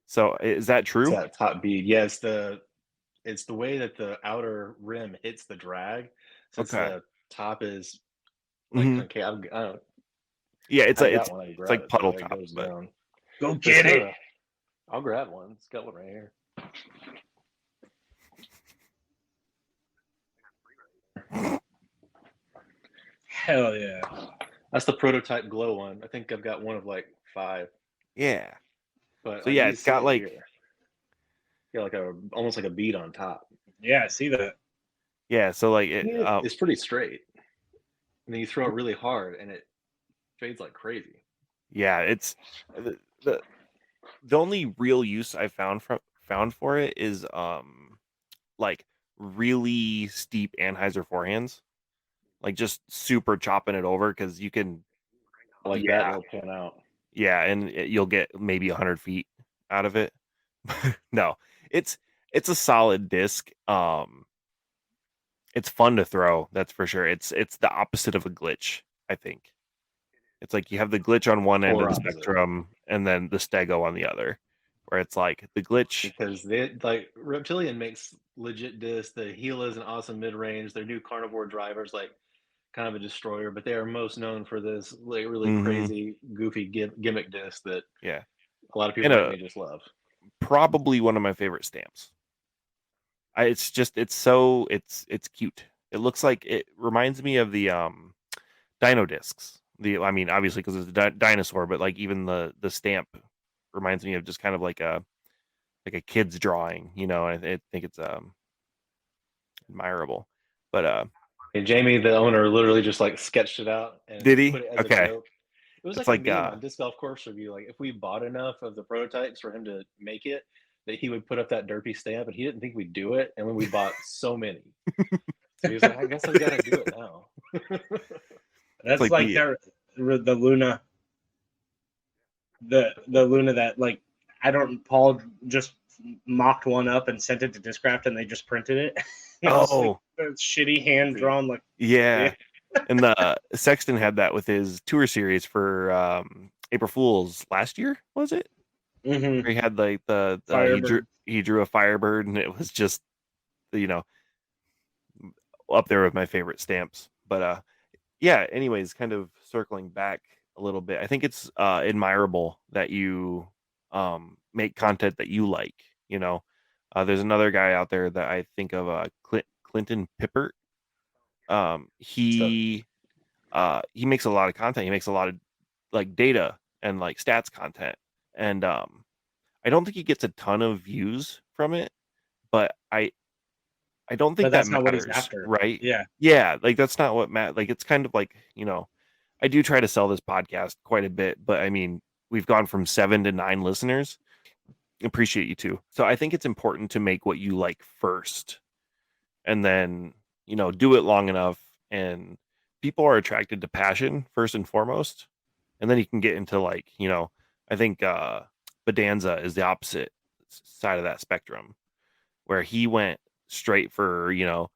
So is that It's true? that top bead. Yeah, it's the way that the outer rim hits the drag. Since Okay. the top is like Mhm. concave, I don't. Yeah, I got one. I can it's grab like it. puddle It top, goes but down. Go get it. I'll grab one. It's got one right here. Hell yeah. That's the prototype glow one. I think I've got one of like 5. yeah. But So like yeah, you it's see got it like here. Yeah, like almost like a bead on top. Yeah, I see that. yeah, so like it, It's pretty straight. And then you throw it really hard and it fades like crazy. yeah, it's the only real use I found for it is like really steep Anheuser forehands, like just super chopping it over because you can Like that, yeah it'll pan out. yeah, and you'll get maybe 100 feet out of it. No, it's a solid disc. It's fun to throw, that's for sure. It's the opposite of a glitch, I think. It's like you have the glitch on one end of Polar the opposite. spectrum and then the stego on the other, where it's like the glitch. Because they like Reptilian makes legit discs. The Gila is an awesome mid range. Their new carnivore driver's like kind of a destroyer, but they are most known for this like really Mhm. crazy, goofy gimmick disc that Yeah, a lot of people and like me just love. probably one of my favorite stamps. It's just it's cute. It looks like it reminds me of the dino discs. I mean, obviously because it's a dinosaur, but like even the stamp reminds me of just kind of like a kid's drawing, you know. And I think it's admirable. But And Jamie, the owner, literally just like sketched it out and did he? put it as a Okay, joke. It was it's like a like meme on Disc Golf Course Review. Like if we bought enough of the prototypes for him to make it, that he would put up that derpy stamp, and he didn't think we'd do it. And when we bought so many, so he was like, "I guess I've got to do it now." That's like like the Luna. The Luna that like Paul just mocked one up and sent it to Discraft and they just printed it. oh Like, shitty hand drawn like yeah. And the Sexton had that with his tour series for April Fools last year, was it? mm-hmm. Where he had like he drew a Firebird, and it was just, you know, up there with my favorite stamps. But yeah, anyways, kind of circling back a little bit, I think it's admirable that you make content that you like, you know. There's another guy out there that I think of, Clinton Pippert. So He makes a lot of content. He makes a lot of like data and like stats content, and I don't think he gets a ton of views from it, but I don't think But that that's not what he's matters, after. right? Yeah. Yeah, like that's not what like it's kind of like, you know, I do try to sell this podcast quite a bit, but I mean, we've gone from 7 to 9 listeners. Appreciate you too. So I think it's important to make what you like first, and then, you know, do it long enough, and people are attracted to passion first and foremost, and then you can get into like, you know, I think Bedanza is the opposite side of that spectrum, where he went straight for, you know,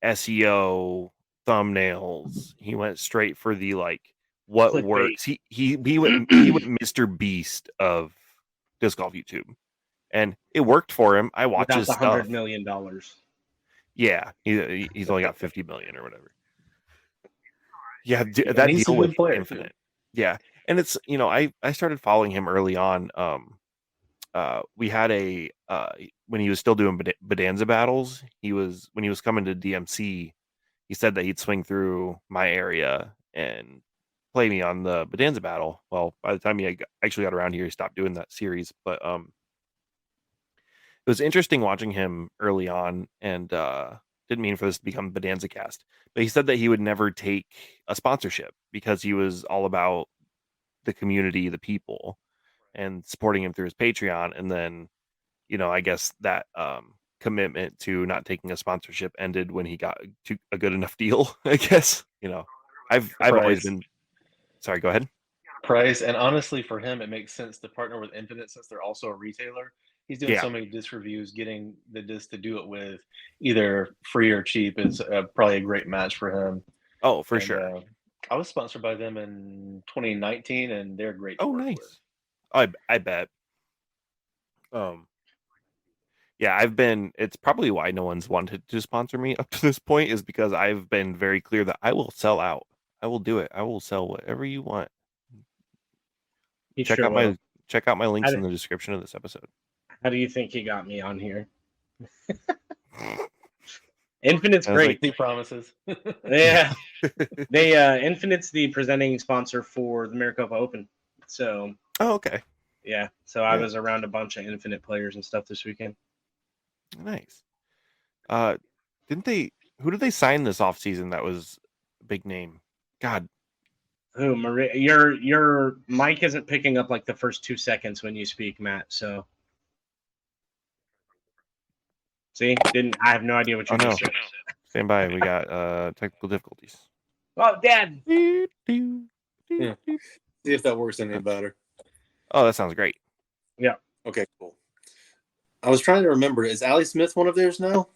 SEO, thumbnails. He went straight for the like what Clickbait. works. He went Mr. Beast of disc golf YouTube, and it worked for him. I watch Without his the stuff. $100 million. Yeah, he's only got 50 million or whatever. Yeah, and that he's a deal good with player Infinite. too. Yeah, and it's, you know, I started following him early on. We had a when he was still doing Bedanza battles, when he was coming to DMC, he said that he'd swing through my area and play me on the Bedanza battle. Well, by the time he actually got around here, he stopped doing that series. But it was interesting watching him early on, and didn't mean for this to become Bedanza cast, but he said that he would never take a sponsorship because he was all about the community, the people, and supporting him through his Patreon. And then, you know, I guess that commitment to not taking a sponsorship ended when he got a good enough deal. I guess I've always been. Sorry, go ahead. Price, and honestly, for him, it makes sense to partner with Infinite since they're also a retailer. He's doing so many disc reviews. Getting the disc to do it with either free or cheap is probably a great match for him. Oh, for sure. I was sponsored by them in 2019, and they're great. Oh, nice. I bet. Yeah, I've been. It's probably why no one's wanted to sponsor me up to this point, is because I've been very clear that I will sell out. I will do it. I will sell whatever you want. Check out my links in the description of this episode. How do you think he got me on here? Infinite's great. He promises. Yeah, they Infinite's the presenting sponsor for the Maricopa Open. So. Oh, okay. Yeah, so I was around a bunch of Infinite players and stuff this weekend. Nice. Didn't they? Who did they sign this off season? That was a big name. God. Who, Maria? Your mic isn't picking up like the first 2 seconds when you speak, Matt. So, see, I have no idea what you just said. Stand by. We got technical difficulties. Oh, Dad. Yeah. See if that works any better. Oh, that sounds great. Yeah. Okay, cool. I was trying to remember. Is Allie Smith one of theirs now?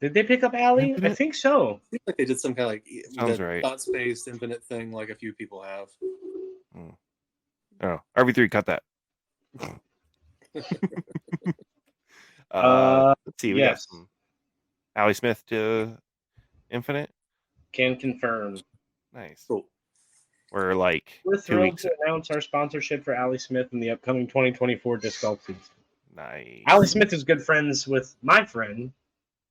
Did they pick up Allie? I think so. I feel like they did some kind of like sounds right. thought space infinite thing, like a few people have. Oh, RV3, cut that. Let's see. We got some Allie Smith to Infinite. Can confirm. Nice. Cool. We're like we're thrilled to announce our sponsorship for Allie Smith in the upcoming 2024 disc golf season. Nice. Allie Smith is good friends with my friend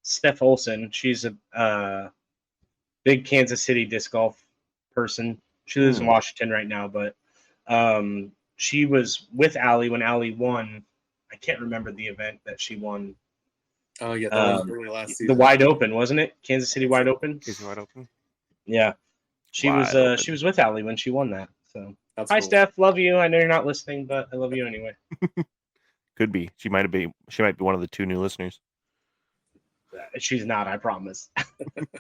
Steph Olson. She's a big Kansas City disc golf person. She lives in Washington right now, but she was with Allie when Allie won. I can't remember the event that she won. Oh yeah, that was early last season. The Wide Open, wasn't it? Kansas City Wide Open. Kansas Wide Open. Yeah, she was with Allie when she won that. So that's hi, cool. Steph. Love you. I know you're not listening, but I love you anyway. Could be. She might be one of the 2 new listeners. She's not, I promise.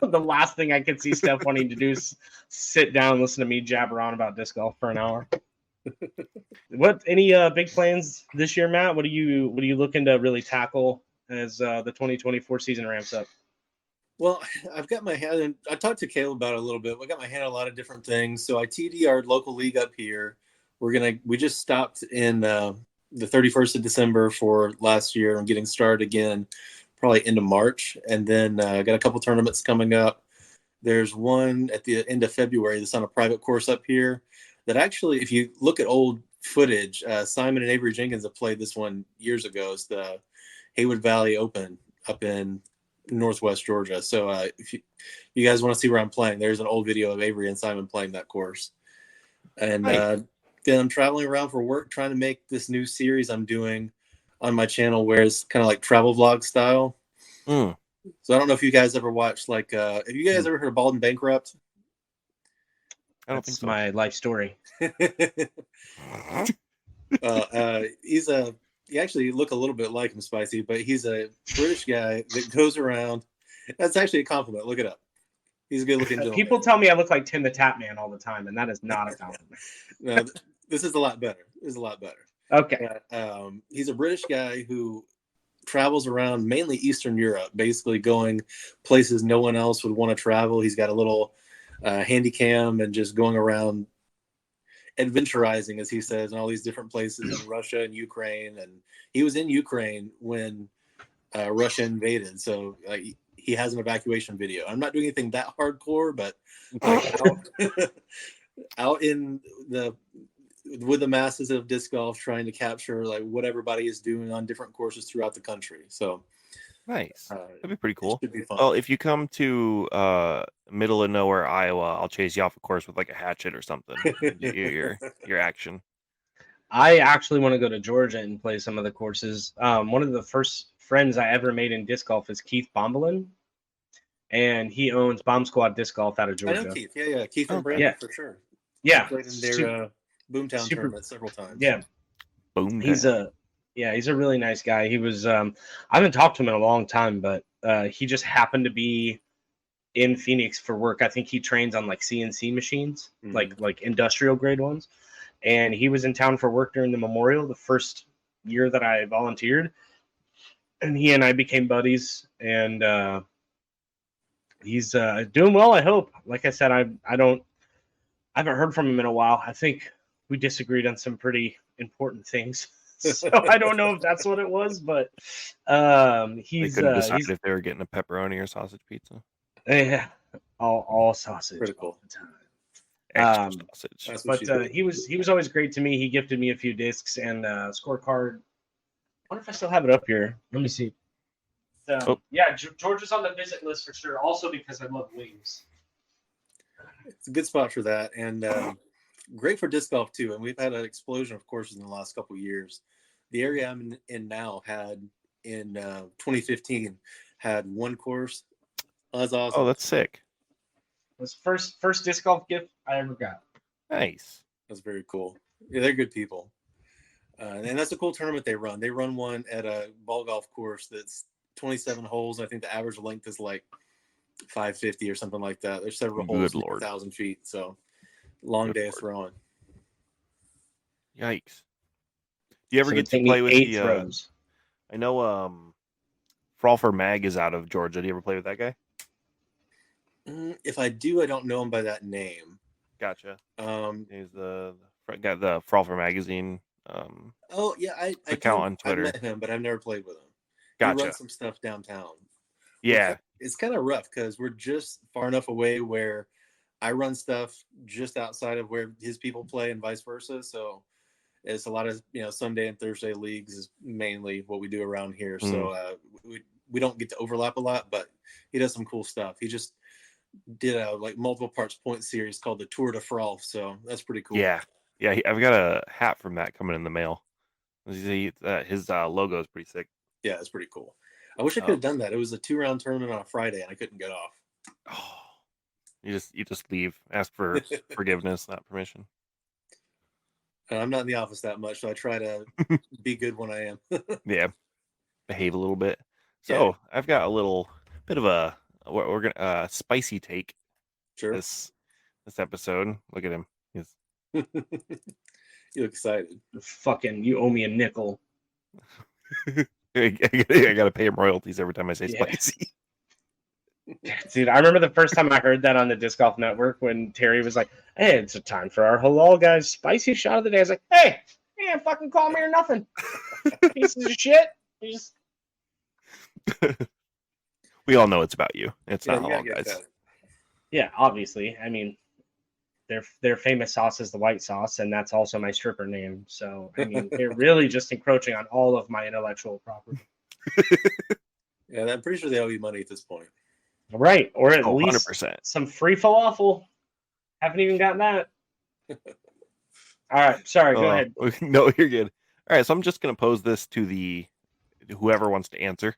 The last thing I could see Steph wanting to do is sit down and listen to me jabber on about disc golf for an hour. What any big plans this year, Matt? What are you looking to really tackle as the 2024 season ramps up? Well, I've got my hand. I talked to Caleb about it a little bit. I got my hand on a lot of different things. So I TD our local league up here. We just stopped in the 31st of December for last year. I'm getting started again probably into March, and then got a couple tournaments coming up. There's one at the end of February that's on a private course up here that actually, if you look at old footage, Simon and Avery Jenkins have played this one years ago. It's the Haywood Valley Open up in Northwest Georgia. So if you guys want to see where I'm playing, there's an old video of Avery and Simon playing that course. And then I'm traveling around for work, trying to make this new series I'm doing on my channel where it's kind of like travel vlog style. So I don't know if you guys ever watched, like, have you guys ever heard of Bald and Bankrupt? I don't think so. My life story. You actually look a little bit like him, Spicy, but he's a British guy that goes around. That's actually a compliment. Look it up. He's a good looking gentleman. People tell me I look like Tim the Tap Man all the time, and that is not a compliment. No, this is a lot better. This is a lot better. Okay. He's a British guy who travels around mainly Eastern Europe, basically going places no one else would want to travel. He's got a little handy cam and just going around adventurizing, as he says, in all these different places in Russia and Ukraine. And he was in Ukraine when Russia invaded. So he has an evacuation video. I'm not doing anything that hardcore, but out in with the masses of disc golf, trying to capture like what everybody is doing on different courses throughout the country. So nice. That'd be pretty cool. Should be fun. Well, if you come to middle of nowhere Iowa, I'll chase you off a course with like a hatchet or something. your action. I actually want to go to Georgia and play some of the courses. One of the first friends I ever made in disc golf is Keith Bombalin, and he owns Bomb Squad Disc Golf out of Georgia. I know Keith. Yeah. Keith and Brandon for sure. Yeah. Played in their Boomtown tournament several times. Yeah. Boom. He's a Yeah, he's a really nice guy. He was I haven't talked to him in a long time, but he just happened to be in Phoenix for work. I think he trains on like CNC machines, like industrial grade ones. And he was in town for work during the memorial, the first year that I volunteered. And he and I became buddies, and he's doing well, I hope. Like I said, I haven't heard from him in a while. I think we disagreed on some pretty important things. So I don't know if that's what it was, but They he's couldn't decide if they were getting a pepperoni or sausage pizza. yeah, all sausage Critical. all the time. Extra sausage. That's what But she did. he was always great to me. He gifted me a few discs and a scorecard. I wonder if I still have it up here. Let me see. Yeah, George is on the visit list for sure. Also because I love wings. It's a good spot for that, and great for disc golf too. And we've had an explosion of courses in the last couple of years. The area I'm in now had in 2015 had one course. That's awesome. Oh, that's sick. It was first disc golf gift I ever got. Nice. That's very cool. Yeah, they're good people. And that's a cool tournament they run. They run one at a ball golf course that's 27 holes. I think the average length is like 550 or something like that. There's several holes, 1,000 feet. So long day of throwing. Yikes. Do you ever get to play with the I know Frolfer Mag is out of Georgia. Do you ever play with that guy? If I do, I don't know him by that name. Gotcha. He's got the Frolfer magazine. Oh yeah, I account on Twitter. I've met him, but I've never played with him. Gotcha. He runs some stuff downtown. Yeah, it's kind of rough because we're just far enough away where I run stuff just outside of where his people play and vice versa. So it's a lot of Sunday and Thursday leagues is mainly what we do around here. So we don't get to overlap a lot, but he does some cool stuff. He just did a multiple parts point series called the Tour de Frolf. So that's pretty cool. Yeah. I've got a hat from that coming in the mail. His logo is pretty sick. Yeah, it's pretty cool. I wish I could have done that. It was a 2-round tournament on a Friday, and I couldn't get off. Oh, you just leave, ask for forgiveness, not permission. And I'm not in the office that much, so I try to be good when I am. Yeah, behave a little bit. So I've got a little bit of a we're gonna spicy take. Sure. This episode. Look at him. He's you look excited. Fucking, you owe me a nickel. I gotta pay him royalties every time I say spicy. Dude, I remember the first time I heard that on the Disc Golf Network when Terry was like, "Hey, it's a time for our halal guys spicy shot of the day." I was like, "Hey, you can't fucking call me or nothing, pieces of shit." We all know it's about you. It's not halal guys. That. Yeah, obviously. I mean, their famous sauce is the white sauce, and that's also my stripper name. So I mean, they're really just encroaching on all of my intellectual property. Yeah, I'm pretty sure they owe you money at this point. Right, or at least 100%. some free falafel. Haven't even gotten that. All right, sorry, go ahead. No, you're good. All right, so I'm just gonna pose this to whoever wants to answer.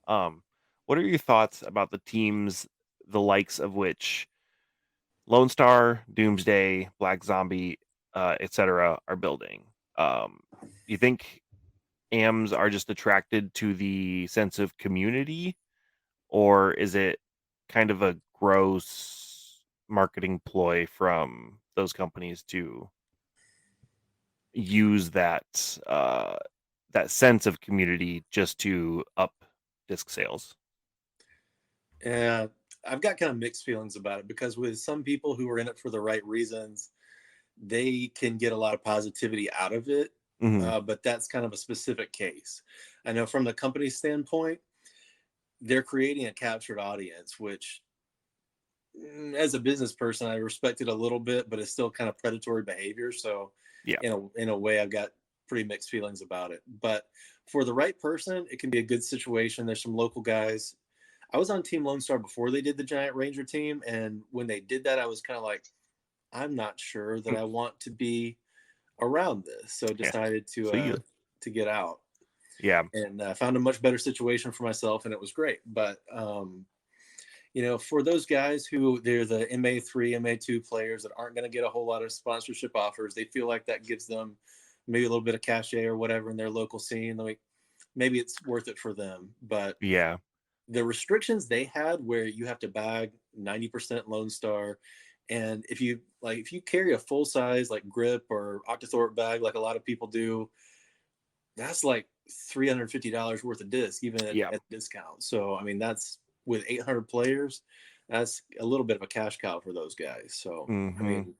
What are your thoughts about the teams, the likes of which Lone Star, Doomsday, Black Zombie, etc., are building? Do you think AMs are just attracted to the sense of community, or is it kind of a gross marketing ploy from those companies to use that sense of community just to up disc sales? Yeah, I've got kind of mixed feelings about it because with some people who are in it for the right reasons, they can get a lot of positivity out of it. But that's kind of a specific case. I know from the company standpoint, they're creating a captured audience, which as a business person, I respect it a little bit, but it's still kind of predatory behavior. So in a way, I've got pretty mixed feelings about it. But for the right person, it can be a good situation. There's some local guys. I was on Team Lone Star before they did the Giant Ranger team. And when they did that, I was kind of like, I'm not sure that I want to be around this. So decided to get out. Yeah. And found a much better situation for myself, and it was great. But, for those guys who they're the MA3, MA2 players that aren't going to get a whole lot of sponsorship offers, they feel like that gives them maybe a little bit of cachet or whatever in their local scene, like maybe it's worth it for them. But Yeah. the restrictions they had, where you have to bag 90% Lone Star, and if you carry a full size like grip or Octothorpe bag, like a lot of people do, that's like $350 worth of disc, even at discount. So I mean, that's with 800 players, that's a little bit of a cash cow for those guys. So I mean,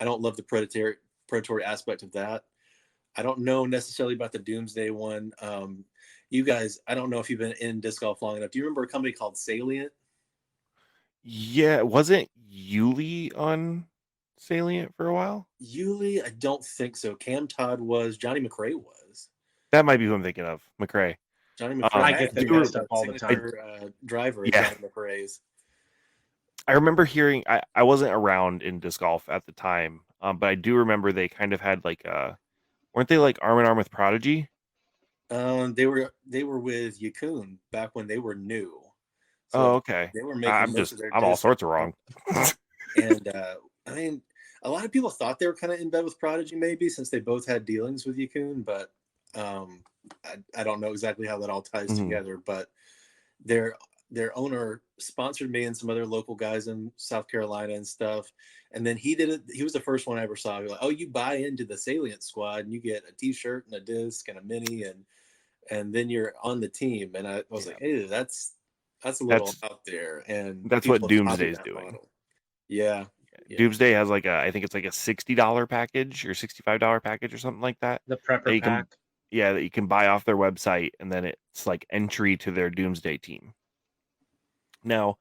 I don't love the predatory aspect of that. I don't know necessarily about the Doomsday one. You guys, I don't know if you've been in disc golf long enough. Do you remember a company called Salient? Yeah, wasn't Yuli on Salient for a while? Yuli, I don't think so. Cam Todd was. Johnny McRae was. That might be who I'm thinking of. McRae. Johnny McRae. I get them mixed up all the time. Driver, Yeah. Johnny McRae's. I remember hearing. I wasn't around in disc golf at the time, but I do remember they kind of had like weren't they like arm in arm with Prodigy? They were with Yukun back when they were new. So Oh, okay. They were making I'm all sorts of wrong. And I mean, a lot of people thought they were kind of in bed with Prodigy, maybe, since they both had dealings with Yukun, but I don't know exactly how that all ties together. But their owner sponsored me and some other local guys in South Carolina and stuff. And then he did it. He was the first one I ever saw. He was like, oh, you buy into the Salient squad and you get a t-shirt and a disc and a mini and then you're on the team. And I was like, hey, that's a little out there. And that's what Doomsday is doing. Model. Yeah. Doomsday has like I think it's like a $60 package or $65 package or something like that. The prepper pack. That you can buy off their website, and then it's like entry to their Doomsday team. Now,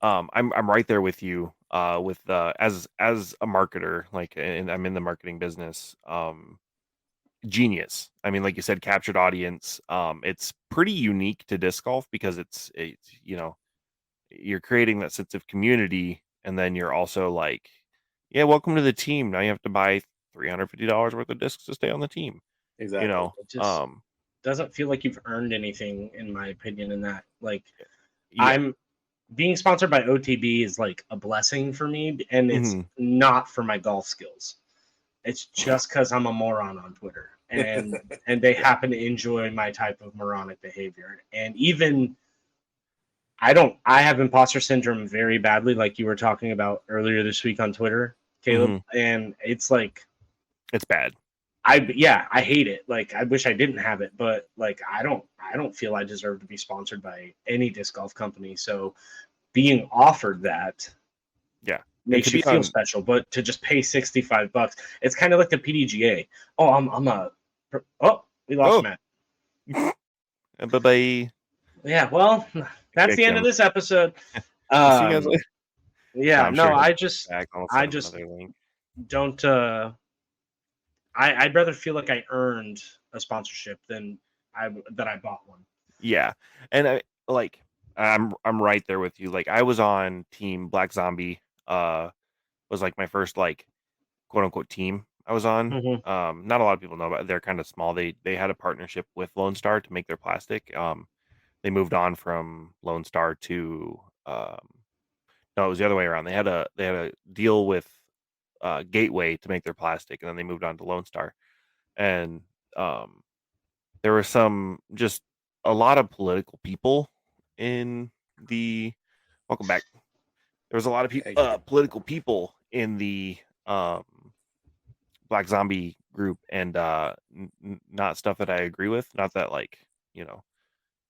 I'm right there with you. With as a marketer, like, and I'm in the marketing business. Genius. I mean, like you said, captured audience. It's pretty unique to disc golf because it's you're creating that sense of community, and then you're also like, yeah, welcome to the team. Now you have to buy $350 worth of discs to stay on the team. Exactly. It just doesn't feel like you've earned anything, in my opinion, in that. Like, I'm being sponsored by OTB is like a blessing for me, and it's not for my golf skills. It's just because I'm a moron on Twitter, and they happen to enjoy my type of moronic behavior. And even I have imposter syndrome very badly, like you were talking about earlier this week on Twitter, Caleb. And it's like, it's bad. I hate it. Like, I wish I didn't have it, but like, I don't feel I deserve to be sponsored by any disc golf company. So being offered that, makes you feel special. But to just pay $65, it's kind of like the PDGA. We lost Matt. Bye-bye. Yeah, well, that's the end of this episode. See you guys later. Yeah, no, I just don't. I'd rather feel like I earned a sponsorship than that I bought one. Yeah, and I'm right there with you. Like, I was on Team Black Zombie. Was like my first like quote unquote team I was on. Not a lot of people know, but they're kind of small. They had a partnership with Lone Star to make their plastic. They moved on from Lone Star to no, it was the other way around. They had a deal with Gateway to make their plastic, and then they moved on to Lone Star. And there were just a lot of political people in the welcome back. There was a lot of people, political people in the Black Zombie group, and not stuff that I agree with. Not that, like,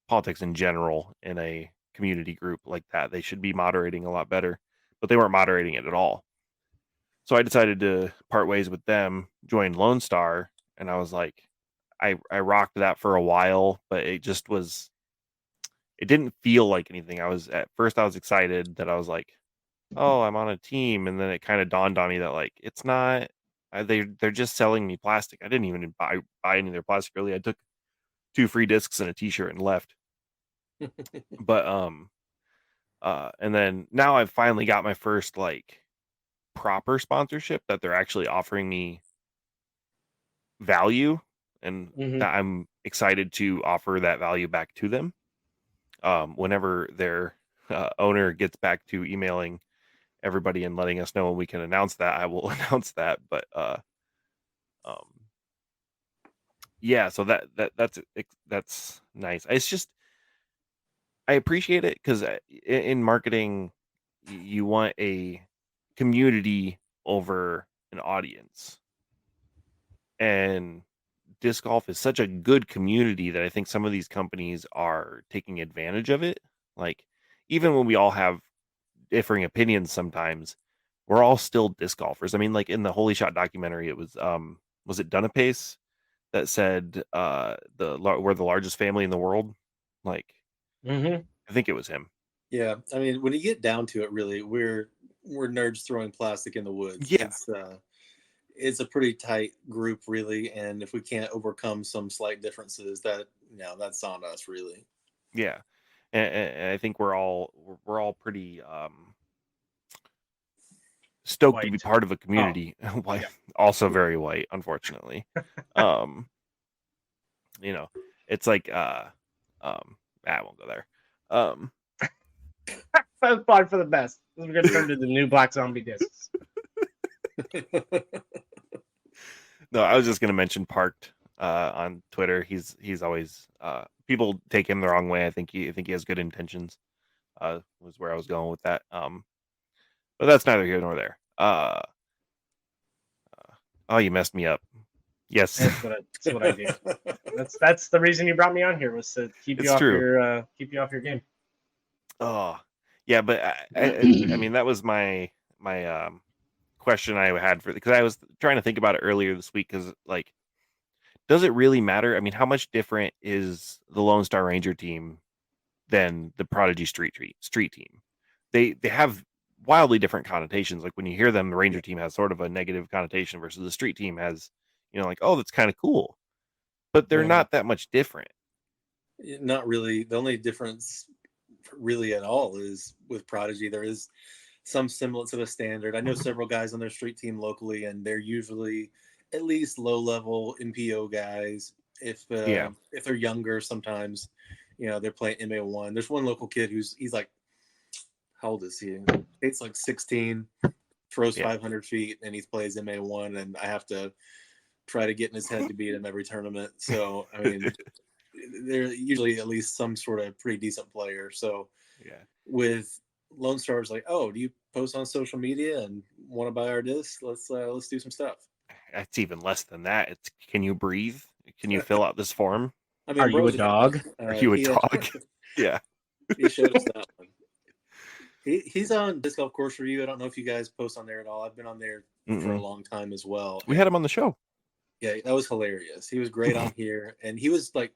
politics in general in a community group like that, they should be moderating a lot better, but they weren't moderating it at all. So I decided to part ways with them, join Lone Star, and I was like, I rocked that for a while, but it didn't feel like anything. At first I was excited that I was like, oh, I'm on a team, and then it kind of dawned on me that, like, it's not. They're just selling me plastic. I didn't even buy any of their plastic really. I took 2 free discs and a t-shirt and left. But and then now I've finally got my first like proper sponsorship that they're actually offering me value, and that I'm excited to offer that value back to them. Whenever their owner gets back to emailing everybody and letting us know when we can announce that, I will announce that. But yeah, so that's nice. It's just I appreciate it because in marketing, you want a community over an audience, and disc golf is such a good community that I think some of these companies are taking advantage of it. Like, even when we all have differing opinions sometimes, we're all still disc golfers. I mean, like in the Holy Shot documentary, it was it Dunapace that said we're the largest family in the world? Like, Mm-hmm. I think it was him. Yeah, I mean, when you get down to it, really, we're nerds throwing plastic in the woods. Yeah. It's a pretty tight group, really, and if we can't overcome some slight differences, that's on us, really. Yeah. And I think we're all pretty stoked to be White. part of a community. White, yeah. also very white, unfortunately. You know, it's like I won't go there. That's probably for the best. We're gonna turn to the new Black Zombie discs. No, I was just gonna mention Parked on Twitter. He's always people take him the wrong way. I think he has good intentions. Was where I was going with that. But that's neither here nor there. Oh, you messed me up. Yes, That's what I do. That's the reason you brought me on here, was to keep you It's off true. your game. Oh, yeah, but I mean that was my question I had for, because I was trying to think about it earlier this week, because like, does it really matter? I mean, how much different is the Lone Star Ranger team than the Prodigy Street team? They have wildly different connotations. Like when you hear them, the Ranger team has sort of a negative connotation versus the Street team has, like, oh, that's kind of cool. But they're not that much different. Not really. The only difference really at all is with Prodigy, there is some semblance of a standard. I know several guys on their street team locally, and they're usually at least low-level MPO guys. If they're younger, sometimes they're playing MA1. There's one local kid he's like, how old is he? It's like 16, throws 500 feet, and he plays MA1, and I have to try to get in his head to beat him every tournament. So I mean, they're usually at least some sort of pretty decent player. So with Lone Star's like, oh, do you post on social media and want to buy our disc? Let's do some stuff. It's even less than that. It's, can you breathe? Can you fill out this form? I mean, are you a dog? Are you a dog? Yeah. He showed us that one. He's on Disc Golf Course Review. I don't know if you guys post on there at all. I've been on there for a long time as well. We had him on the show. Yeah, that was hilarious. He was great on here, and he was like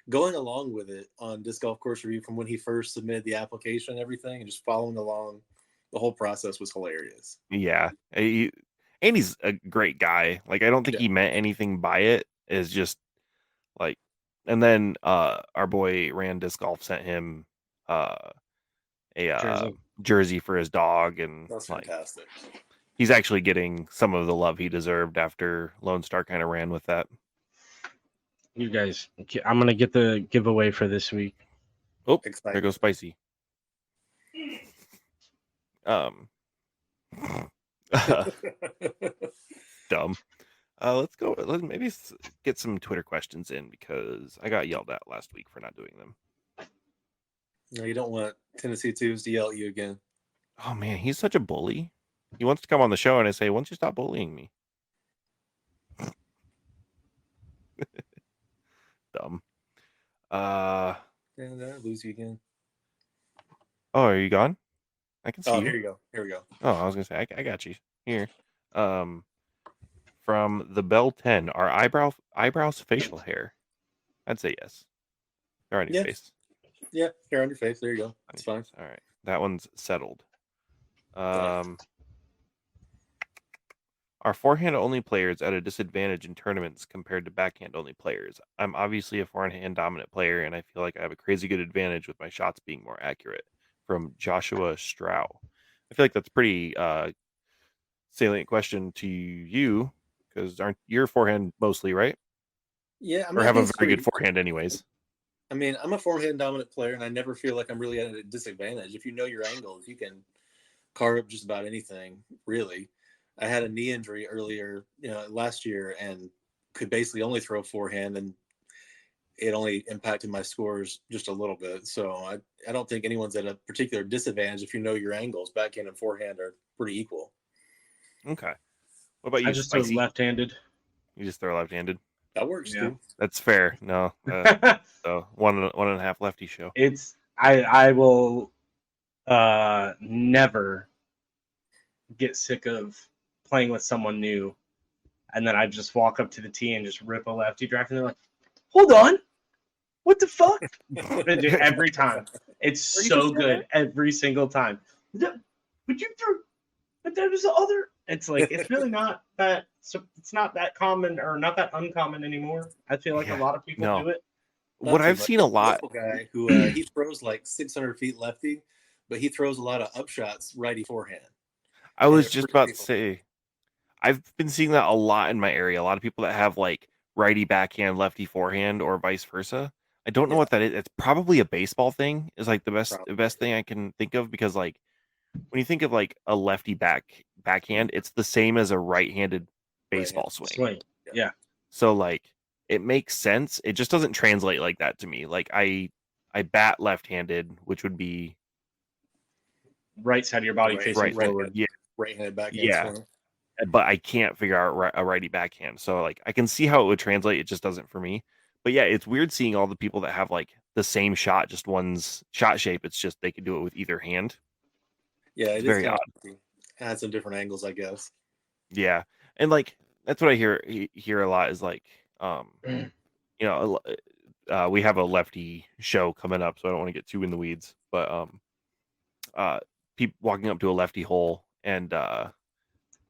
going along with it on Disc Golf Course Review from when he first submitted the application and everything, and just following along. The whole process was hilarious. Yeah, and he's a great guy. Like, I don't think he meant anything by it. It's just like, and then our boy Rand Disc Golf sent him a jersey for his dog, and that's fantastic. He's actually getting some of the love he deserved after Lone Star kind of ran with that. You guys, I'm gonna get the giveaway for this week. Oh, there goes Spicy. Dumb. Let's go. Let's maybe get some Twitter questions in, because I got yelled at last week for not doing them. No, you don't want Tennessee Twos to yell at you again. Oh man, he's such a bully. He wants to come on the show, and I say, "Why don't you stop bullying me?" Dumb. I lose you again. Oh, are you gone? I can see you. Here you go. Here we go. Oh, I was gonna say, I got you here. From the Bell 10, are eyebrows facial hair? I'd say yes. They're on your face. Yeah, hair on your face. There you go. That's fine. All right, that one's settled. Are forehand only players at a disadvantage in tournaments compared to backhand only players? I'm obviously a forehand dominant player, and I feel like I have a crazy good advantage with my shots being more accurate. From Joshua Strau. I feel like that's pretty salient question to you, because aren't your forehand mostly, right? Yeah, or have a very good forehand anyways. I mean, I'm a forehand dominant player, and I never feel like I'm really at a disadvantage. If you know your angles, you can carve up just about anything, really. I had a knee injury earlier, last year, and could basically only throw forehand, and it only impacted my scores just a little bit. So I don't think anyone's at a particular disadvantage if you know your angles. Backhand and forehand are pretty equal. Okay. What about you, I just throw Spicy? left-handed. You just throw left-handed. That works too. That's fair. No, so one and a half lefty show. It's I will never get sick of playing with someone new, and then I just walk up to the tee and just rip a lefty drive, and they're like, "Hold on, what the fuck?" Every time, it's so good every single time. Would you throw? But there's the other. It's like it's really not that. So it's not that common or not that uncommon anymore. I feel like a lot of people do it. What I've seen a lot. Guy who he throws like 600 feet lefty, but he throws a lot of upshots righty forehand. I was just about to say, I've been seeing that a lot in my area. A lot of people that have like righty backhand, lefty forehand, or vice versa. I don't know what that is. It's probably a baseball thing. Is like the best thing I can think of, because like when you think of like a lefty backhand, it's the same as a right-handed baseball swing. Yeah. So like it makes sense. It just doesn't translate like that to me. Like I bat left-handed, which would be right side of your body facing forward. Yeah, right-handed backhand. Yeah, swing. But I can't figure out a righty backhand. So like I can see how it would translate. It just doesn't for me. But yeah, it's weird seeing all the people that have like the same shot, just one's shot shape. It's just they can do it with either hand. Yeah, it's very odd. Had some different angles, I guess. Yeah, and like that's what I hear a lot is like, you know, we have a lefty show coming up, so I don't want to get too in the weeds. But people walking up to a lefty hole and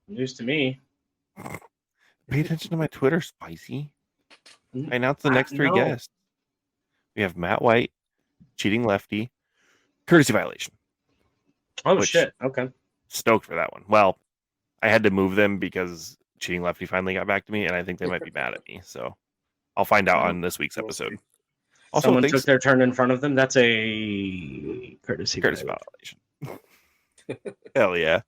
news to me. Pay attention to my Twitter, Spicy. I announced the next three guests. We have Matt White, cheating lefty, courtesy violation. Oh shit! Okay. Stoked for that one. Well, I had to move them because cheating lefty finally got back to me, and I think they might be mad at me. So I'll find out on this week's episode. Also, someone took their turn in front of them. That's a courtesy violation. Hell yeah!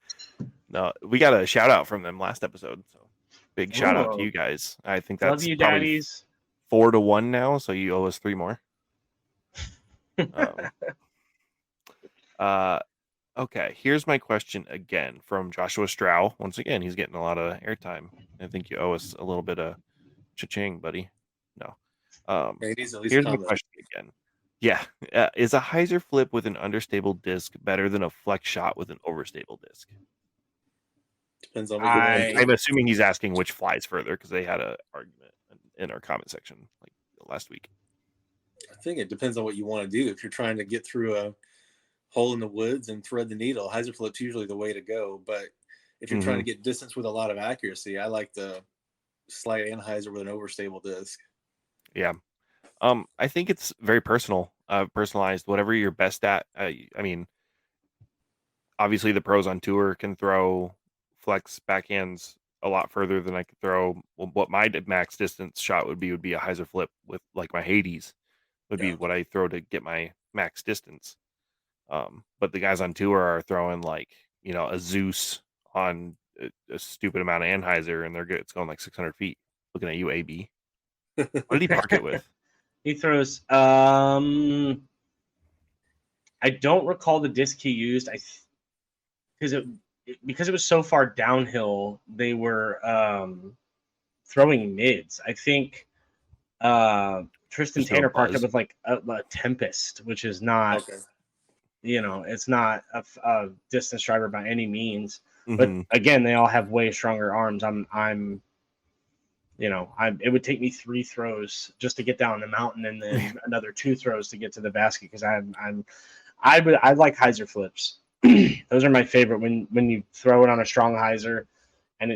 No, we got a shout out from them last episode. So big shout out to you guys. I think that's love you, daddies. 4-1 now, so you owe us 3 more. Okay, here's my question again from Joshua Strow. Once again, he's getting a lot of airtime. I think you owe us a little bit of cha-ching, buddy. No. Here's my question again. Yeah. Is a hyzer flip with an understable disc better than a flex shot with an overstable disc? Depends on what I'm assuming he's asking which flies further, because they had an argument in our comment section like last week. I think it depends on what you want to do. If you're trying to get through a hole in the woods and thread the needle, hyzer flip's usually the way to go. But if you're trying to get distance with a lot of accuracy, I like the slight anhyzer with an overstable disc. Yeah. I think it's very personalized, whatever you're best at. I mean, obviously the pros on tour can throw flex backhands a lot further than I could throw. What my max distance shot would be a hyzer flip with like my Hades would be what I throw to get my max distance. But the guys on tour are throwing like, you know, a Zeus on a stupid amount of anhyzer, and it's going like 600 feet. Looking at you, AB. What did he park it with? He throws. I don't recall the disc he used. Because it was so far downhill, they were throwing mids. I think Tristan Tanner parked it with like a Tempest, which is not, you know, it's not a distance driver by any means. But again, they all have way stronger arms. It would take me 3 throws just to get down the mountain, and then another 2 throws to get to the basket, because I like hyzer flips. Those are my favorite when you throw it on a strong hyzer, and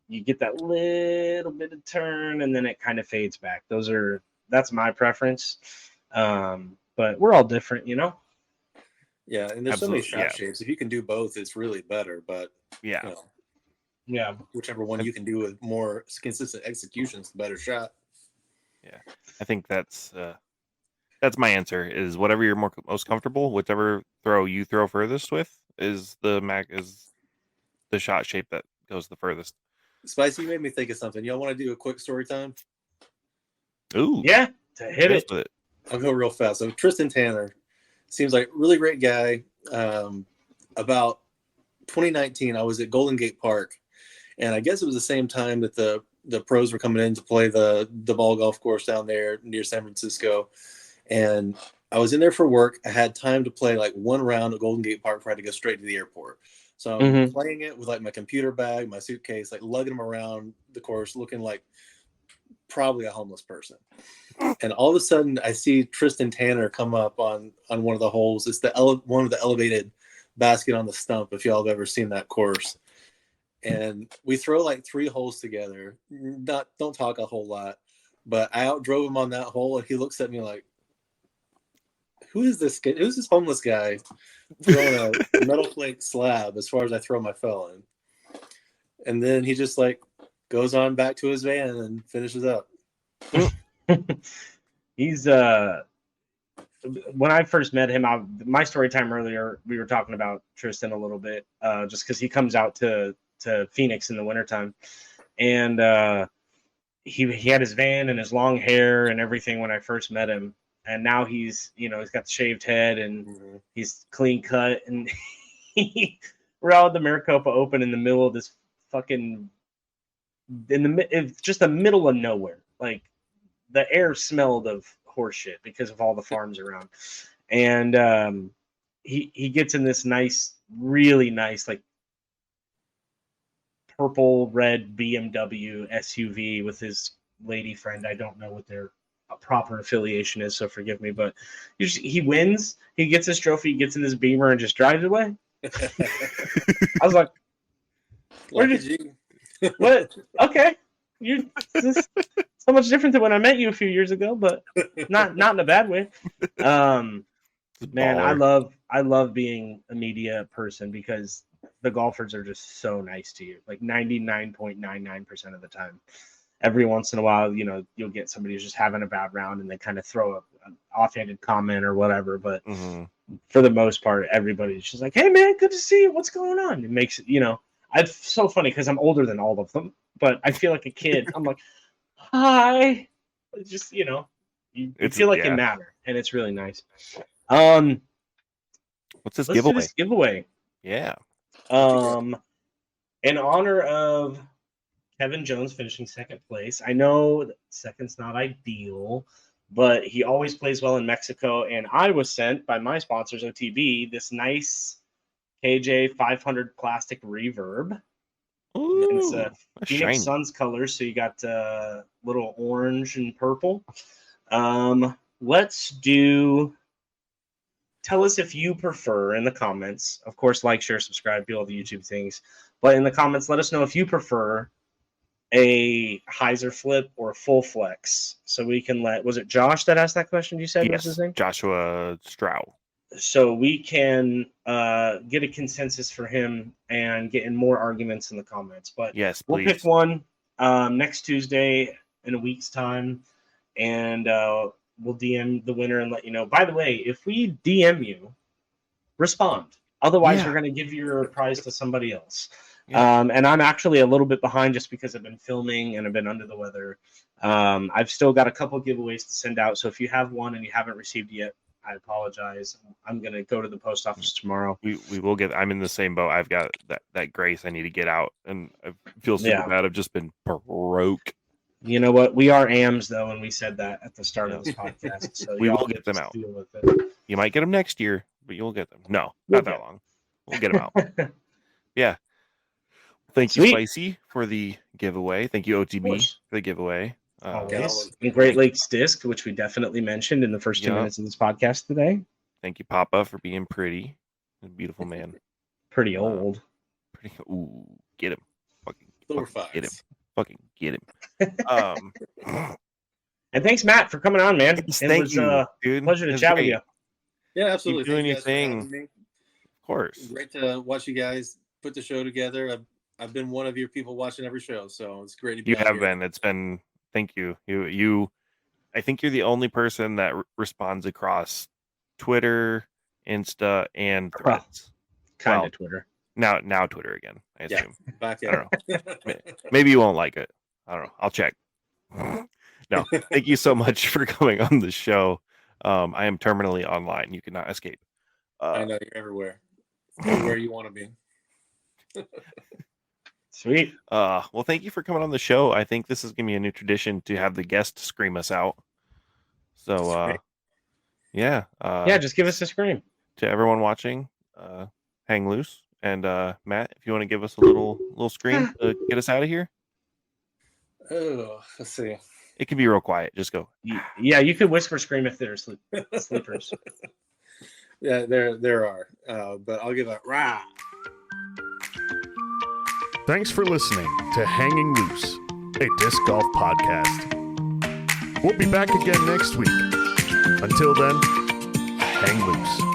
you get that little bit of turn, and then it kind of fades back. That's my preference. But we're all different, you know? Yeah, and there's so many shot shapes. If you can do both, it's really better. But whichever one you can do with more consistent execution is the better shot. Yeah, I think that's my answer. Is whatever you're most comfortable, whichever throw you throw furthest with is the shot shape that goes the furthest. Spicy, you made me think of something. Y'all want to do a quick story time? Ooh, Yeah, to hit yes it. with it. I'll go real fast. So Tristan Tanner seems like a really great guy. About 2019, I was at Golden Gate Park, and I guess it was the same time that the pros were coming in to play the ball golf course down there near San Francisco. And I was in there for work. I had time to play like one round at Golden Gate Park before I had to go straight to the airport. So I'm playing it with like my computer bag, my suitcase, like lugging them around the course, looking like probably a homeless person. And all of a sudden, I see Tristan Tanner come up on one of the holes. It's one of the elevated basket on the stump, if y'all have ever seen that course. And we throw like 3 holes together. Don't talk a whole lot, but I outdrove him on that hole, and he looks at me like, "Who is this guy? Who's this homeless guy throwing a metal plate slab as far as I throw my felon?" And then he just like goes on back to his van and finishes up. He's when I first met him, my story time earlier, we were talking about Tristan a little bit, just because he comes out to Phoenix in the wintertime. And he had his van and his long hair and everything when I first met him. And now he's got the shaved head and he's clean cut. And we're out at the Maricopa Open in the middle of this fucking, it's just the middle of nowhere. Like, the air smelled of horse shit because of all the farms around. And he gets in this nice, really nice, like purple red BMW SUV with his lady friend. I don't know what their proper affiliation is, so forgive me, but he wins, he gets his trophy, he gets in his Beamer and just drives away. I was like, where did you what? Okay, you're so much different than when I met you a few years ago, but not in a bad way. Man, I love being a media person because the golfers are just so nice to you, like 99.99% of the time. Every once in a while, you'll get somebody who's just having a bad round and they kind of throw an offhanded comment or whatever. But for the most part, everybody's just like, "Hey, man, good to see you. What's going on?" It makes it, it's so funny because I'm older than all of them, but I feel like a kid. I'm like, "Hi." It's just, you feel like you matter, and it's really nice. What's this let's giveaway? do this giveaway. Yeah. In honor of Kevin Jones finishing second place. I know that second's not ideal, but he always plays well in Mexico. And I was sent by my sponsors, OTB, this nice KJ 500 plastic reverb. Ooh, it's Phoenix shiny. Suns colors, so you got little orange and purple. Let's do. Tell us if you prefer in the comments. Of course, like, share, subscribe, do all the YouTube things. But in the comments, let us know if you prefer a hyzer flip or a full flex. So we can was it Josh that asked that question? You said, Yes, was his name? Joshua Stroud. So we can get a consensus for him and get in more arguments in the comments. But yes, we'll please. pick one next Tuesday in a week's time, and we'll DM the winner and let you know. By the way, if we DM you, respond. Otherwise, we're going to give your prize to somebody else. Yeah. And I'm actually a little bit behind just because I've been filming and I've been under the weather. I've still got a couple giveaways to send out. So if you have one and you haven't received it yet, I apologize. I'm going to go to the post office tomorrow. We will get. I'm in the same boat. I've got that grace I need to get out, and I feel super bad. I've just been broke. You know what? We are AMs, though, and we said that at the start of this podcast. So we will get them out. Deal with it. You might get them next year, but you'll get them. No, not that long. We'll get them out. Yeah. Thank you, Spicy, for the giveaway. Thank you, OTB, for the giveaway. Always. And Great Lakes Disc, which we definitely mentioned in the first 2 minutes of this podcast today. Thank you, Papa, for being pretty. A beautiful man. Pretty old. Ooh, get him. Fucking get him. Fucking get him. And thanks, Matt, for coming on, man. Thank you, dude. Pleasure to chat with you. Yeah, absolutely. Keep doing your thing. Of course. Great to watch you guys put the show together. I've been one of your people watching every show, so it's great to be. You have been. It's been. Thank you. You. I think you're the only person that responds across Twitter, Insta, and Threads. Kind of Twitter. Now Twitter again, I Yeah, assume. back I don't know. Maybe you won't like it. I don't know. I'll check. No, thank you so much for coming on the show. I am terminally online. You cannot escape. I know you're everywhere. Everywhere you want to be. Sweet. Well, thank you for coming on the show. I think this is gonna be a new tradition to have the guest scream us out. So, yeah. Yeah, just give us a scream. To everyone watching, hang loose. And Matt, if you want to give us a little scream to get us out of here, Oh, let's see. it can be real quiet. Just go. Yeah, you could whisper scream if they're sleepers. Yeah, there are. But I'll give a rah. Thanks for listening to Hanging Loose, a disc golf podcast. We'll be back again next week. Until then, hang loose.